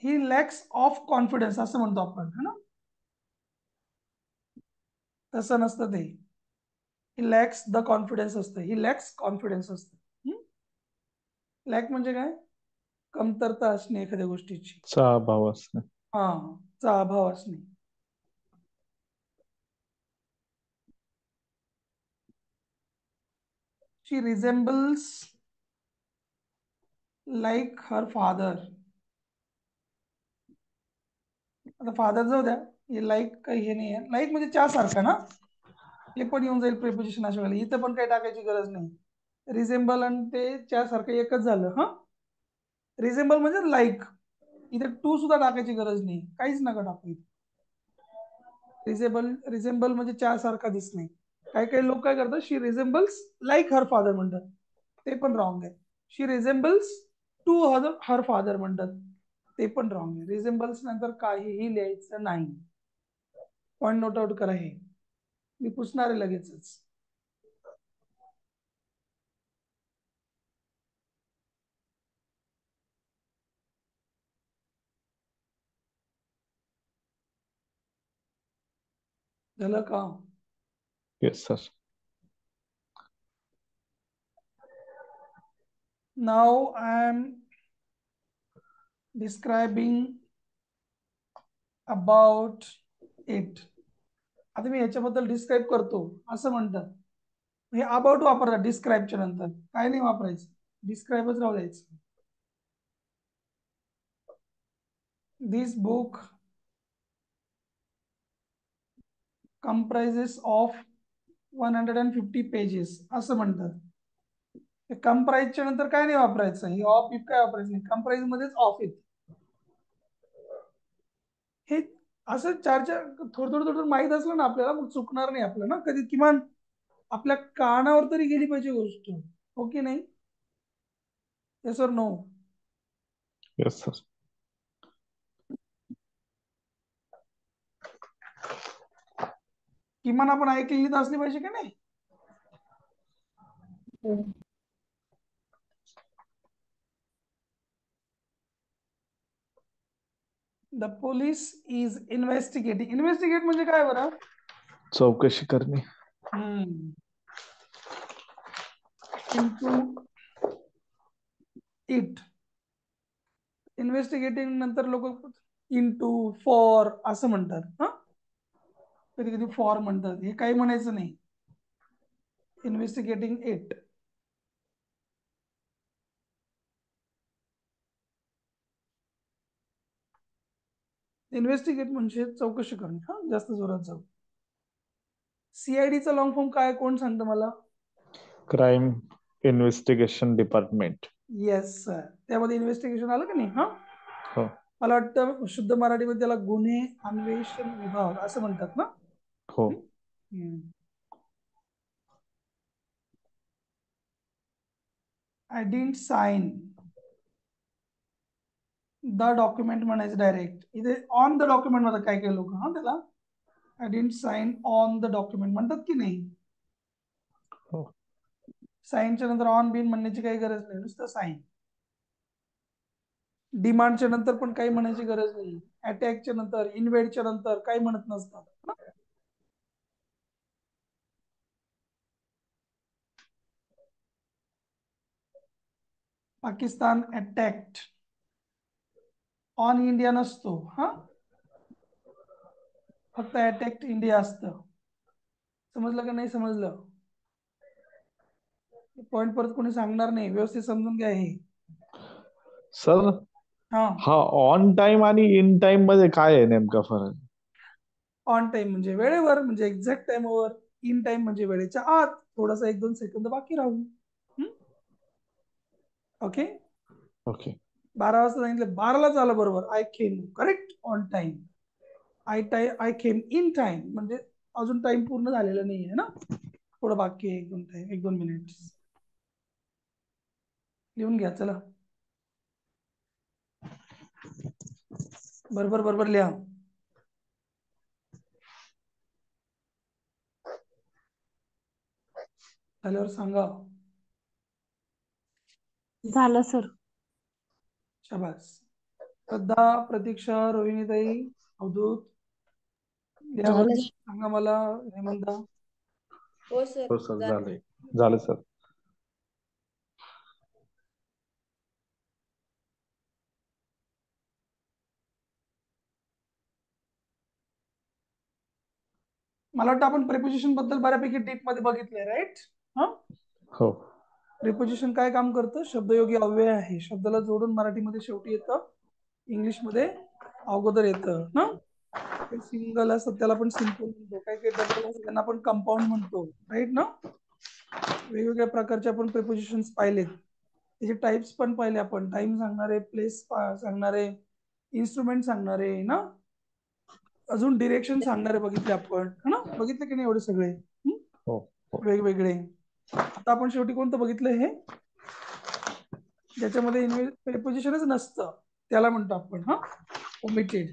ही लॅक्स ऑफ कॉन्फिडन्स असं म्हणतो आपण, है ना. तसं नसतं ते. ही लॅक्स द कॉन्फिडन्स असतं, ही लॅक्स कॉन्फिडन्स असतं. लॅक म्हणजे काय? कमतरता असणे एखाद्या गोष्टीची, चा अभाव असणे. चा अभाव असणे. शी रिझेम्बल्स लाईक हर फादर. आता फादर जाऊ द्या, हे लाईक काही हे नाही आहे. लाईक म्हणजे च्या सारखा ना, हे पण येऊन जाईल प्रिपोजिशन अशा वेळेला. इथं पण काही टाकायची गरज नाही. रिझेम्बल आणि ते च्या सारखं एकच झालं. रिझेम्बल म्हणजे लाईक, इथे टू सुद्धा टाकायची गरज नाही, काहीच नका टाकू इथे. रिझेम्बल म्हणजे च्या सारखा दिसणे. काही काही लोक काय करतात, शी रिझेम्बल्स लाईक हर फादर म्हणतात, ते पण रॉंग आहे. शी रिझेम्बल्स टू हर फादर म्हणतात, ते पण रॉंग आहे. रिझेम्बल्स नंतर काहीही लिहायचं नाही. पॉइंट नोट आउट करा, हे मी पुसणार आहे लगेचच. झालं का? Yes sir. Now I am describing about it. आता मी याच्याबद्दल डिस्क्राईब करतो असं म्हणतात. हे अबाउट वापरतात डिस्क्राईबच्या नंतर, काय नाही वापरायचं, डिस्क्राईबच राहू द्यायचं. दिस बुक comprises of 150 पेजेस असं म्हणतात. कंप्राइजच्या नंतर काय नाही वापरायचं, हे ऑफ इफ काय वापरायचं नाही, कंप्राइज मध्येच ऑफ इफ. हे असं चार चार थोडं थोडं माहित असलं ना आपल्याला, मग चुकणार नाही आपलं ना कधी. किमान आपल्या कानावर तरी गेली पाहिजे गोष्ट, हो की नाही? Yes or no? Yes sir. किमान आपण ऐकलेली तर असली पाहिजे का नाही? The police is investigating. Investigate म्हणजे काय बरं? चौकशी करणे. Into it. इन्व्हेस्टिगेटिंग नंतर लोक इनटू, फॉर असं म्हणतात. कधी कधी फॉर म्हणतात, हे काही म्हणायचं नाही. Investigating it. इन्व्हेस्टिगेट म्हणजे चौकशी करणे. जास्त जोरात जाऊ. सीआयडीचा लॉंग फॉर्म काय, कोण सांगतं मला? Crime investigation department. Yes sir, त्यामध्ये इन्व्हेस्टिगेशन आलं का नाही? हो मला वाटतं शुद्ध मराठीमध्ये त्याला गुन्हे अन्वेषण विभाग असं म्हणतात ना. हो. I didn't sign the document म्हणायचं डायरेक्ट. इथे ऑन द डॉक्युमेंट मध्ये काय काय लोक त्याला I didn't sign on the document म्हणतात की नाही? हो. साइनच्या नंतर ऑन बिन म्हणण्याची काही गरज नाही, नुसतं साइन. डिमांडच्या नंतर पण काही म्हणायची गरज नाही. अटॅकच्या नंतर, इन्व्हेडच्या नंतर काही म्हणत नसतात. पाकिस्तान अटॅक्ट, ऑन इंडिया नसतो. फक्त अटॅक्ट इंडिया असतं. समजलं का नाही समजलं? पॉइंट परत कोणी सांगणार नाही, व्यवस्थित समजून घ्या हे. सर हा ऑन टाइम आणि इन टाइम मध्ये काय आहे नेमका फरक? ऑन टाइम म्हणजे वेळेवर, म्हणजे एक्झॅक्ट टाइमवर. इन टाइम म्हणजे वेळेच्या आत, थोडासा 1-2 सेकंद बाकी राहून. ओके. ओके. 12 वाजता सांगितलं, 12लाच आलं बरोबर. I came correct on time. I came in time म्हणजे अजून टाइम पूर्ण झालेला नाही आहे ना, थोडं बाकी आहे, 1-2 मिनिट. लिहून घ्या चला, बरोबर लिहा. झाल्यावर सांगा. झालं सर. शाबास. श्रद्धा, प्रतीक्षा, रोहिणीताई, अवधूत, झालं. सांगा मला. हेमंता. हो हो सर सर, झालंय. झालं सर. मला वाटतं आपण प्रिपोजिशन बद्दल बऱ्यापैकी डीप मध्ये बघितलंय, राईट? हा. हो. प्रिपोजिशन काय काम करतं? शब्दयोगी अव्यय आहे, शब्दाला जोडून मराठीमध्ये शेवटी येतं, इंग्लिशमध्ये अगोदर येतं ना. काही सिंगल असतात त्याला आपण सिंपल म्हणतो, काही काही डबल असतात त्यांना आपण कंपाऊंड म्हणतो, राईट ना. वेगवेगळ्या प्रकारचे आपण प्रिपोजिशन्स पाहिलेत, त्याचे टाइप्स पण पाहिले आपण. टाइम सांगणारे, प्लेस सांगणारे, इन्स्ट्रुमेंट सांगणारे ना, अजून डिरेक्शन सांगणारे बघितले आपण, है ना. बघितले की नाही एवढे सगळे? हो. वेगवेगळे. आता आपण शेवटी कोणतं बघितलं? हे ज्याच्यामध्ये प्रिपोजिशनच नसतं त्याला म्हणतो आपण ओमिटेड.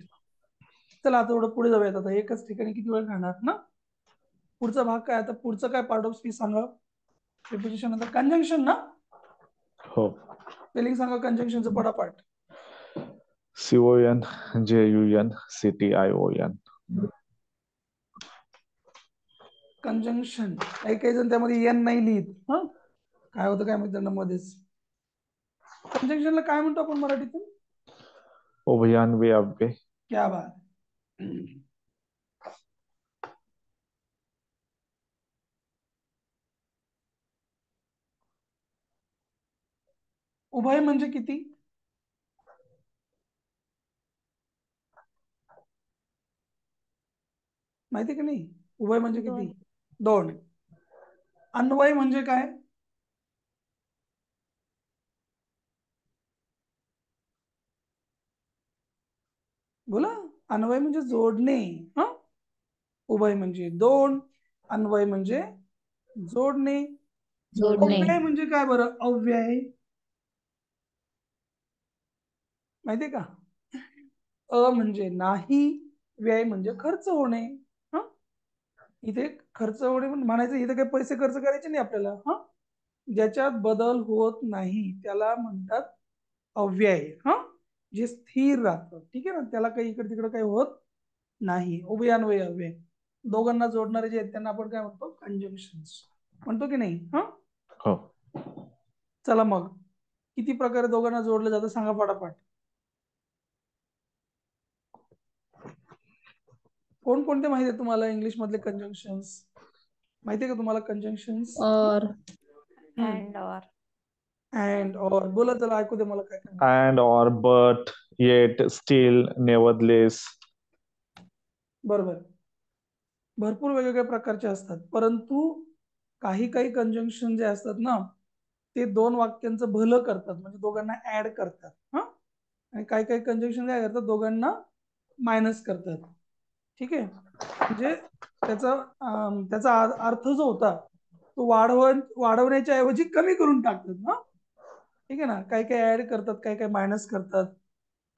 चला आता थोडं पुढे जाऊयात. आता एकच ठिकाणी किती वेळ राहणार ना. पुढचा भाग काय? आता पुढचं काय पार्ट ऑफ स्पीच सांगा. प्रिपोजिशन आता कंजंक्शन ना. हो. स्पेलिंग सांगा कंजंक्शनचं पटापट. CONJUNCTION. कंजंक्शन. काही काही जण त्यामध्ये एन नाही लिहित. काय होतं काय माहिती त्यांना मध्येच. कंजंक्शनला काय म्हणतो आपण मराठीतून? उभयान्वी अव्यय. क्या बात. उभय म्हणजे किती? माहिती की नाही? उभय म्हणजे किती? 2. अन्वय म्हणजे काय? बोला. अन्वय म्हणजे जोडणे. उभय म्हणजे 2, अन्वय म्हणजे जोडणे. अव्यय म्हणजे काय बरं? अव्यय माहितीये का? म्हणजे नाही, व्यय म्हणजे खर्च होणे. इथे खर्च होणे म्हणायचं, इथे काही पैसे खर्च करायचे नाही आपल्याला. ज्याच्यात बदल होत नाही त्याला म्हणतात अव्यय. जे स्थिर राहतं, ठीक आहे ना, त्याला काही इकडे तिकडे काही होत नाही. उभयान्वय अव्यय, दोघांना जोडणारे जे आहेत त्यांना आपण काय म्हणतो? कंजंक्शन्स म्हणतो की नाही? हो. चला मग किती प्रकारे दोघांना जोडलं जातं सांगा पटापट. कोणकोणते माहिती आहे तुम्हाला इंग्लिश मधले कंजंक्शन्स? माहिती आहे का तुम्हाला कंजंक्शन्स? और अँड ऑर. And or. बोला, चला ऐकू दे मला काय काय. And, or, but, yet, still, nevertheless. बरोबर. भरपूर वेगवेगळ्या प्रकारचे असतात, परंतु काही काही कंजंक्शन जे असतात ना ते 2 वाक्यांचं भलं करतात, म्हणजे दोघांना ऍड करतात. आणि काही काही कंजंक्शन काय करतात? दोघांना मायनस करतात. ठीक आहे. म्हणजे त्याचा अर्थ जो होता तो वाढवण्याच्या ऐवजी कमी करून टाकतात. ठीक आहे ना. काही काही ऍड करतात, काही काही मायनस करतात,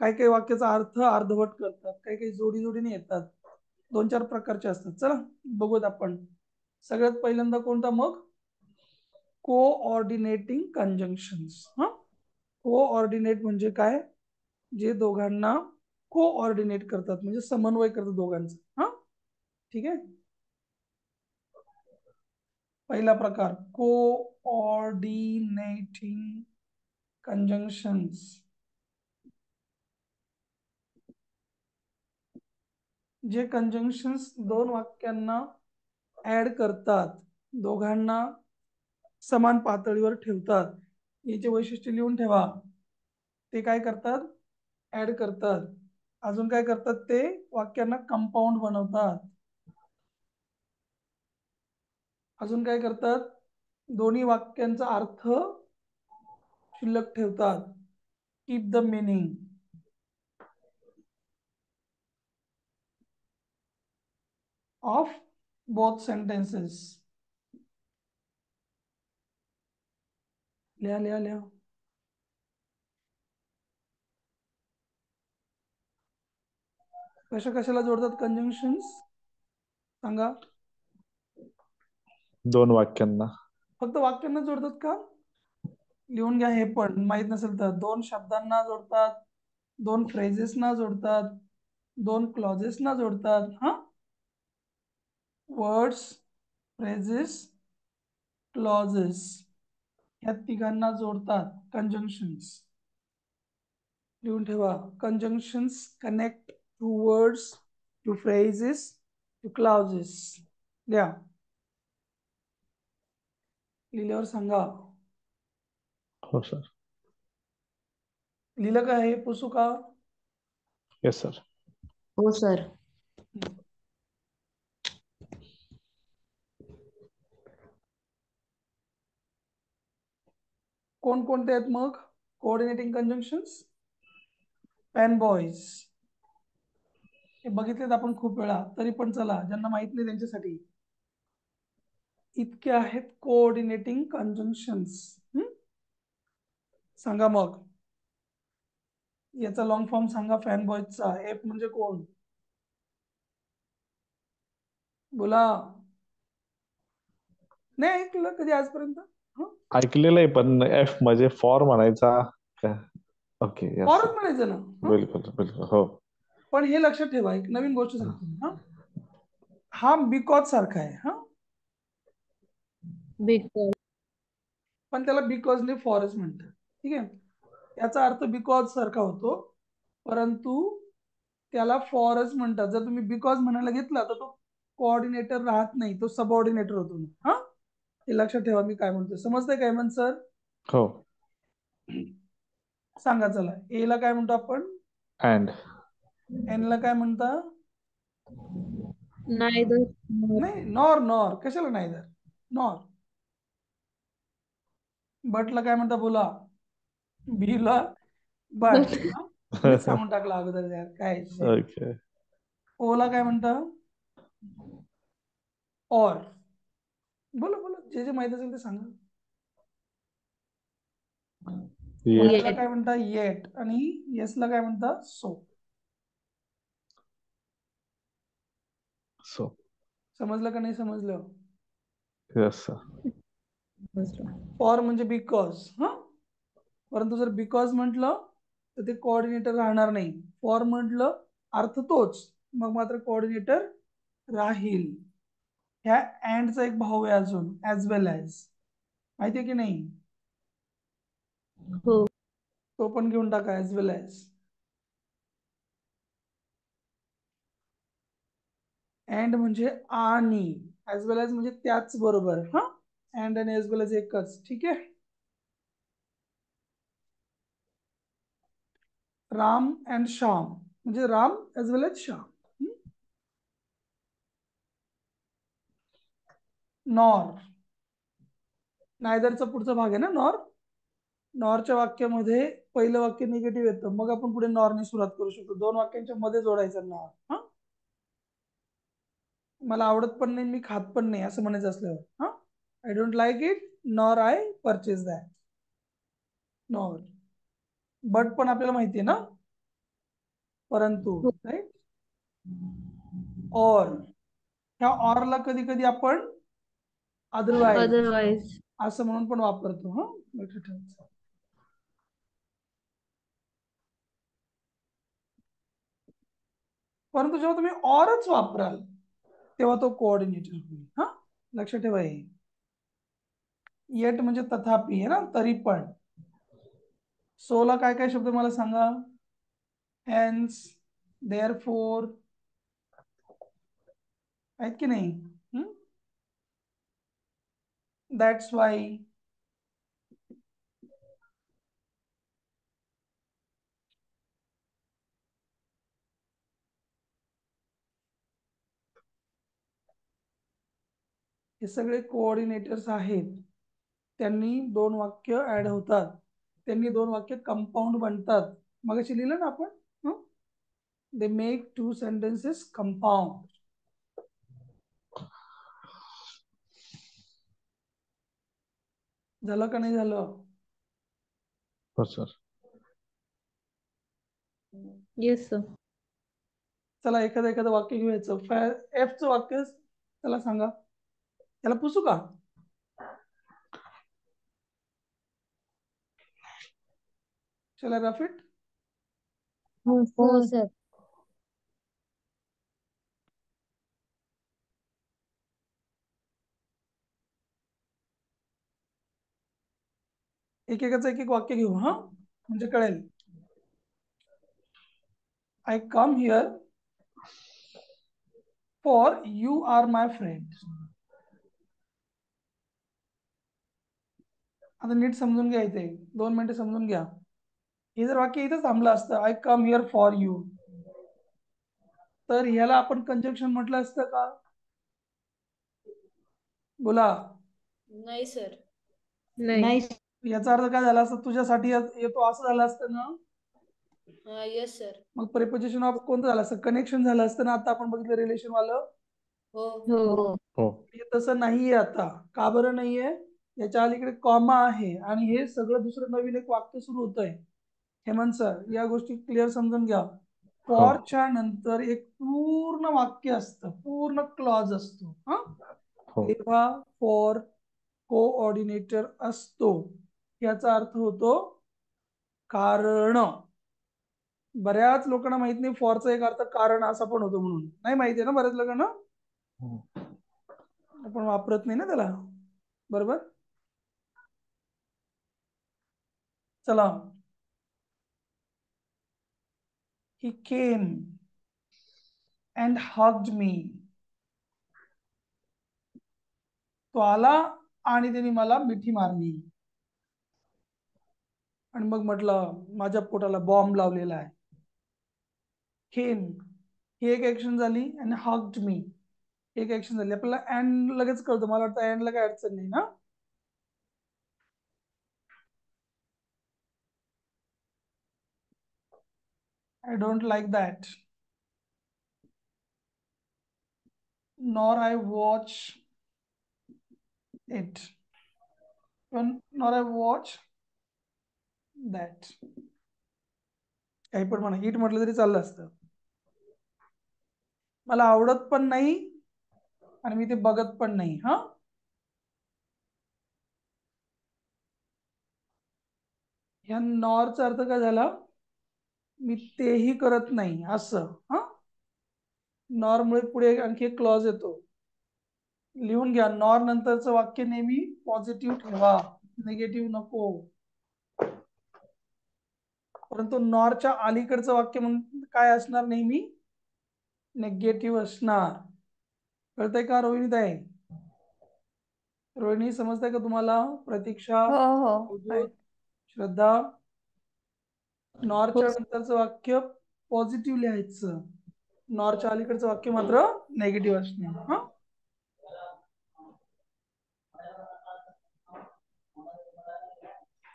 काही काही वाक्याचा अर्थ अर्धवट करतात, काही काही जोडी जोडीने येतात. 2-4 प्रकारचे असतात. चला बघूत आपण. सगळ्यात पहिल्यांदा कोणता मग? Coordinating conjunctions. कोऑर्डिनेट म्हणजे काय? जे दोघांना कोऑर्डिनेट करतात, म्हणजे समन्वय करतात दोघांचा. ठीक आहे. पहिला प्रकार कोऑर्डिनेटिंग कंजंक्शन्स. जे कंजंक्शन्स 2 वाक्यांना ऍड करतात, दोघांना समान पातळीवर ठेवतात, याचे वैशिष्ट्य लिहून ठेवा. ते काय करतात? ऍड करतात. अजून काय करतात? ते वाक्यांना कंपाऊंड बनवतात. अजून काय करतात? दोन्ही वाक्यांचा अर्थ शिल्लक ठेवतात. Keep the meaning of both sentences. लिहा लिहा लिहा. कशा कशाला जोडतात कंजंक्शन्स सांगा. 2 वाक्यांना. फक्त वाक्यांना जोडतात का? लिहून घ्या, हे पण माहित नसेल तर. 2 शब्दांना जोडतात, 2 फ्रेजेसना जोडतात, 2 क्लॉजेसना जोडतात. हा, वर्ड्स, फ्रेजेस, क्लॉजेस या तिघांना जोडतात कंजंक्शन्स. लिहून ठेवा. Conjunctions connect to words, to phrases, to clauses. लिहा. लिहिल्यावर सांगा. हो सर. लिहिलं का? हे पुसू का? Yes sir. हो सर. कोणकोणते आहेत मग कोऑर्डिनेटिंग कंजंक्शन्स? पेन बॉईज हे बघितलेत आपण खूप वेळा, तरी पण चला ज्यांना माहित नाही त्यांच्यासाठी. इतके आहेत कोऑर्डिनेटिंग कंजंक्शन्स. सांगा मग. याचा लॉंग फॉर्म सांगा फॅन बॉयजचा. एफ म्हणजे कोण? बोला. नाही ऐकलं कधी आजपर्यंत? ऐकलेलं आहे, पण एफ म्हणजे फॉर म्हणायचा. ओके. यस फॉरच सर. म्हणायचं ना. बिलकुल बिलकुल. हो. पण हे लक्षात ठेवा, एक नवीन गोष्ट सांगतो मी. हा बिकॉज सारखा आहे. बिकॉज. पण त्याला बिकॉजने फॉरच म्हणतात. ठीक आहे. याचा अर्थ बिकॉज सारखा होतो, परंतु त्याला फॉरच म्हणतात. जर तुम्ही बिकॉज म्हणायला घेतला तर तो कोऑर्डिनेटर राहत नाही, तो सबऑर्डिनेटर होतो. हा, हे लक्षात ठेवा मी काय म्हणतो. समजतंय काय मन सर? हो. सांगा चला. ए ला काय म्हणतो आपण? अँड. एन ला काय म्हणता? नायदर. नाही, नॉर. नॉर कशाला नाहीदर? नॉर. बटला काय म्हणता? बोला. बी ला बट. मी सांगून टाकला अगोदर यार, काय ओके. ओ ला काय म्हणता? और. बोला बोला, जे जे माहित असेल ते सांगा. येट. ला काय म्हणता? येट. आणि येस ला काय म्हणता? सो. सो. समजलं का नाही समजलं? Yes sir. फॉर म्हणजे बिकॉज. परंतु जर बिकॉज म्हटलं तर ते कोऑर्डिनेटर राहणार नाही. फॉर म्हटलं अर्थ तोच, मग मात्र कोऑर्डिनेटर राहील. ह्या अँडचा एक भाव आहे अजून, ऍज वेल ऍज. माहितीये की नाही? हो. तो पण घेऊन टाका, ऍज वेल ऍज. अँड म्हणजे आणि, ऍज वेल ऍज म्हणजे त्याच बरोबर. अँड आणि ऍज वेल ऍज एकच. ठीक आहे. राम अँड श्याम म्हणजे राम ऍज वेल ऍज श्याम. नॉर, नायदरचा पुढचा भाग आहे ना नॉर. नॉरच्या वाक्यामध्ये पहिलं वाक्य निगेटिव्ह येतं, मग आपण पुढे नॉरने सुरुवात करू शकतो. 2 वाक्यांच्या मध्ये जोडायचं नॉर. मला आवडत पण नाही, मी खात पण नाही असं म्हणायचं असल्यावर, I don't like it nor I purchase that. Nor. But पण आपल्याला माहिती आहे ना, परंतु. राईट. और. ह्या ऑरला कधी कधी आपण अदरवाईज असं म्हणून पण वापरतो. लक्षात ठेवायचं. परंतु जेव्हा तुम्ही ऑरच वापराल तेव्हा तो कोऑर्डिनेटर होईल. लक्षात ठेवा. हे येट म्हणजे तथापि आहे ना, तरी पण. सोला काय काय शब्द मला सांगा? हेन्स, देअरफोर आहेत की नाही? That's why. हे सगळे कोऑर्डिनेटर्स आहेत. त्यांनी 2 वाक्य ऍड होतात, त्यांनी 2 वाक्य कंपाऊंड बनतात. मगाशी लिहिलं ना आपण, दे मेक 2 सेंटेन्सेस कंपाऊंड. झालं का नाही झालं? हो सर. Yes sir. चला एखादं वाक्य घ्यायचं. एफ चं वाक्य चला सांगा. त्याला पुसू का? Shall I rough it? हो सर. एकेकाचं एक एक वाक्य घेऊ हा, म्हणजे कळेल. I come here for you are my friend. आता नीट समजून घ्या, इथे 2 मिनिटं समजून घ्या. हे जर वाक्य इथं थांबलं असतं, I come here for you, तर ह्याला आपण कंजक्शन म्हटलं असतं का? बोला. नाही सर. नाही. याचा अर्थ काय झाला असता? तुझ्यासाठी येतो असं झालं असतं ना. हा यस सर. मग प्रिपोजिशन ऑफ कोणतं झालं असतं? कनेक्शन झालं असतं ना. आता आपण बघितलं रिलेशन वालं. हो. हो. हो. हे तसं नाहीये आता. का बरं नाहीये? याच्या अलीकडे कॉमा आहे आणि हे सगळं दुसरं नवीन एक वाक्य सुरू होत आहे. हेमंत सर, या गोष्टी क्लिअर समजून घ्या. फॉरच्या नंतर एक पूर्ण वाक्य असतं, पूर्ण क्लॉज असतो. हो. तेव्हा फॉर कोऑर्डिनेटर असतो. याचा अर्थ होतो कारण. बऱ्याच लोकांना माहित नाही फॉरचा एक अर्थ कारण असा पण होतो म्हणून. नाही माहिती आहे ना बऱ्याच लोकांना. आपण वापरत नाही ना त्याला. बरोबर. चला. He came and hugged me. तो आला आणि त्याने मला मिठी मारली. आणि मग म्हटलं माझ्या पोटाला बॉम्ब लावलेला आहे. केम ही एक ऍक्शन झाली आणि हग्ड मी एक ऍक्शन झाली. आपल्याला अँड लगेच कळतं. मला वाटतं अँडला काय अडचण नाही ना. I don't like that. Nor I watch it. Nor I watch that. काही पण म्हणा, इट म्हटलं तरी चाललं असतं. मला आवडत पण नाही आणि मी ते बघत पण नाही. हा, ह्या नॉरचा अर्थ काय झाला? मी तेही करत नाही असं. हा, नॉर मुळे पुढे आणखी एक क्लॉज येतो. लिहून घ्या. नॉर नंतरचं वाक्य नेहमी पॉझिटिव्ह ठेवा, निगेटिव्ह नको. परंतु नॉरच्या अलीकडचं वाक्य काय असणार? नेहमी निगेटिव्ह असणार. कळतंय का रोहिणीताई? रोहिणी समजतंय का तुम्हाला? प्रतीक्षा, हो हो अवधूत, श्रद्धा. नॉरच्या नंतरचं वाक्य पॉझिटिव्ह लिहायचं. नॉरच्या अलीकडचं वाक्य मात्र नेगेटिव्ह असणार. हा,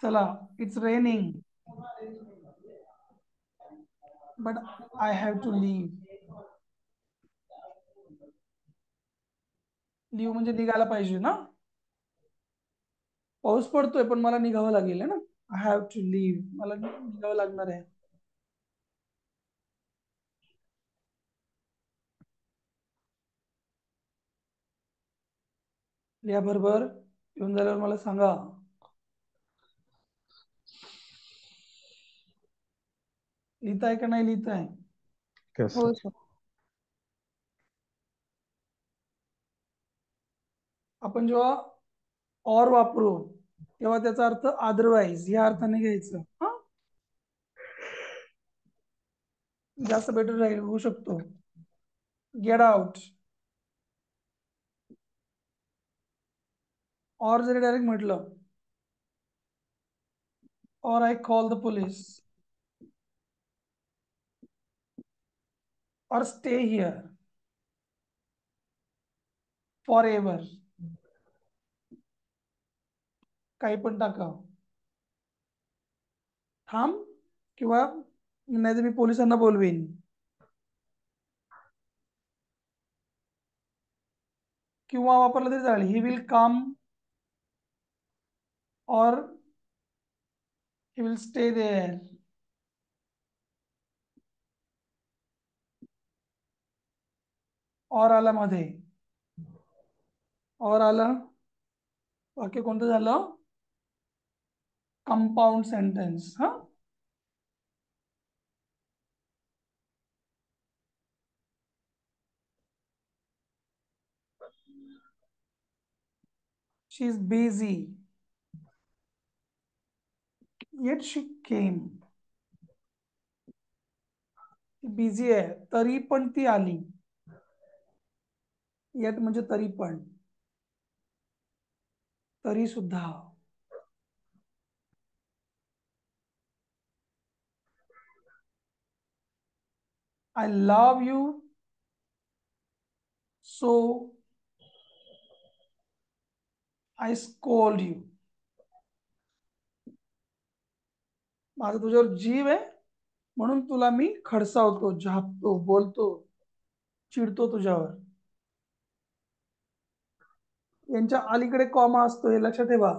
चला. It's raining but I have to leave. Leave म्हणजे निघायला पाहिजे ना. पाऊस पडतोय पण मला निघावं लागेल ना. आय हॅव टू लीव, मला निघावं लागणार आहे. या बरोबर येऊन झाल्यावर मला सांगा. लिहिताय का नाही लिहिताय? हो सर. आपण जेव्हा और वापरू तेव्हा त्याचा अर्थ अदरवाईज या अर्थाने घ्यायचं. हा, जास्त बेटर राहील, होऊ शकतो. Get out. और जरी डायरेक्ट म्हटलं, और आय कॉल द पोलीस, और स्टे हिअर फॉर एव्हर, काही पण टाका. थांब किंवा नाही तर मी पोलिसांना बोलवेन. किंवा वापरलं तरी चालेल. ही विल कम और ही विल स्टे देअर. और आला मध्ये. और आला वाक्य कोणतं झालं? Compound sentence. हा, she is busy yet she came. Busy आहे तरी पण ती आली. येट म्हणजे तरी पण, तरी सुद्धा. I love you so I scold you. माझा तुझ्यावर जीव आहे म्हणून तुला मी खडसावतो, झापतो, बोलतो, चिडतो तुझ्यावर. यांच्या अलीकडे कॉमा असतो हे लक्षात ठेवा.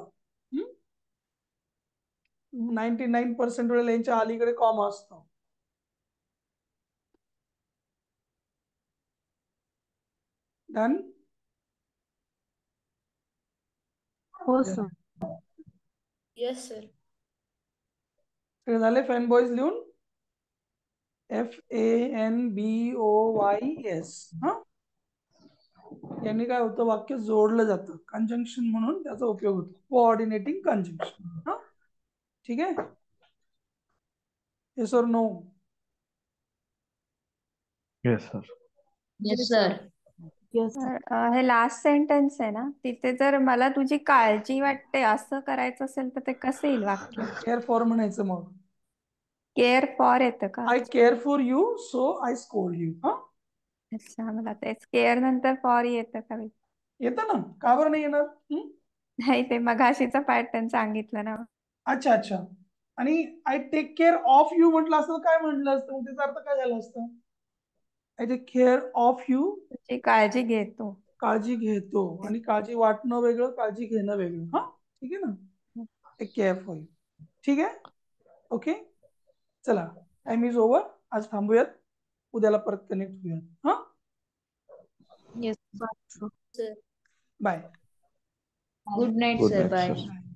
99% वेळेला यांच्या अलीकडे कॉमा असतो. डन. हो सर. Yes sir. ते झाले फॅन बॉयज लिहून. FANBOYS. हा, यांनी काय होतं, वाक्य जोडलं जातं, कंजंक्शन म्हणून त्याचा उपयोग होतो, कोऑर्डिनेटिंग कंजंक्शन. हा, ठीक आहे. Yes or no? Yes sir. Yes sir. हे लास्ट सेंटेन्स आहे ना, तिथे जर मला तुझी काळजी वाटते असं करायचं असेल तर ते कसं येईल वाक्य? केअर फॉर म्हणायचं. मग केअर फॉर येतं का? I care for you so I scold you. हा, अच्छा, मला तेच केअर नंतर फॉर येतं का? येतं ना, का बरं नाही येणार? नाही, ते मगाशीचा पॅटर्न सांगितलं ना. अच्छा अच्छा. आणि I take care of you म्हटलं असतं काय म्हटलं असतं, मग त्याचा अर्थ काय झाला असतं? I take care of you, तुझी काळजी घेतो. काळजी घेतो. आणि काळजी वाटणं वेगळं, काळजी घेणं वेगळं. हा, ठीक आहे ना. Take care for you. ठीक आहे. ओके, चला, टाइम इज ओव्हर. आज थांबूयात, उद्याला परत कनेक्ट होऊयात. हा, yes sir. Bye. Good night good sir. Night bye. Sir.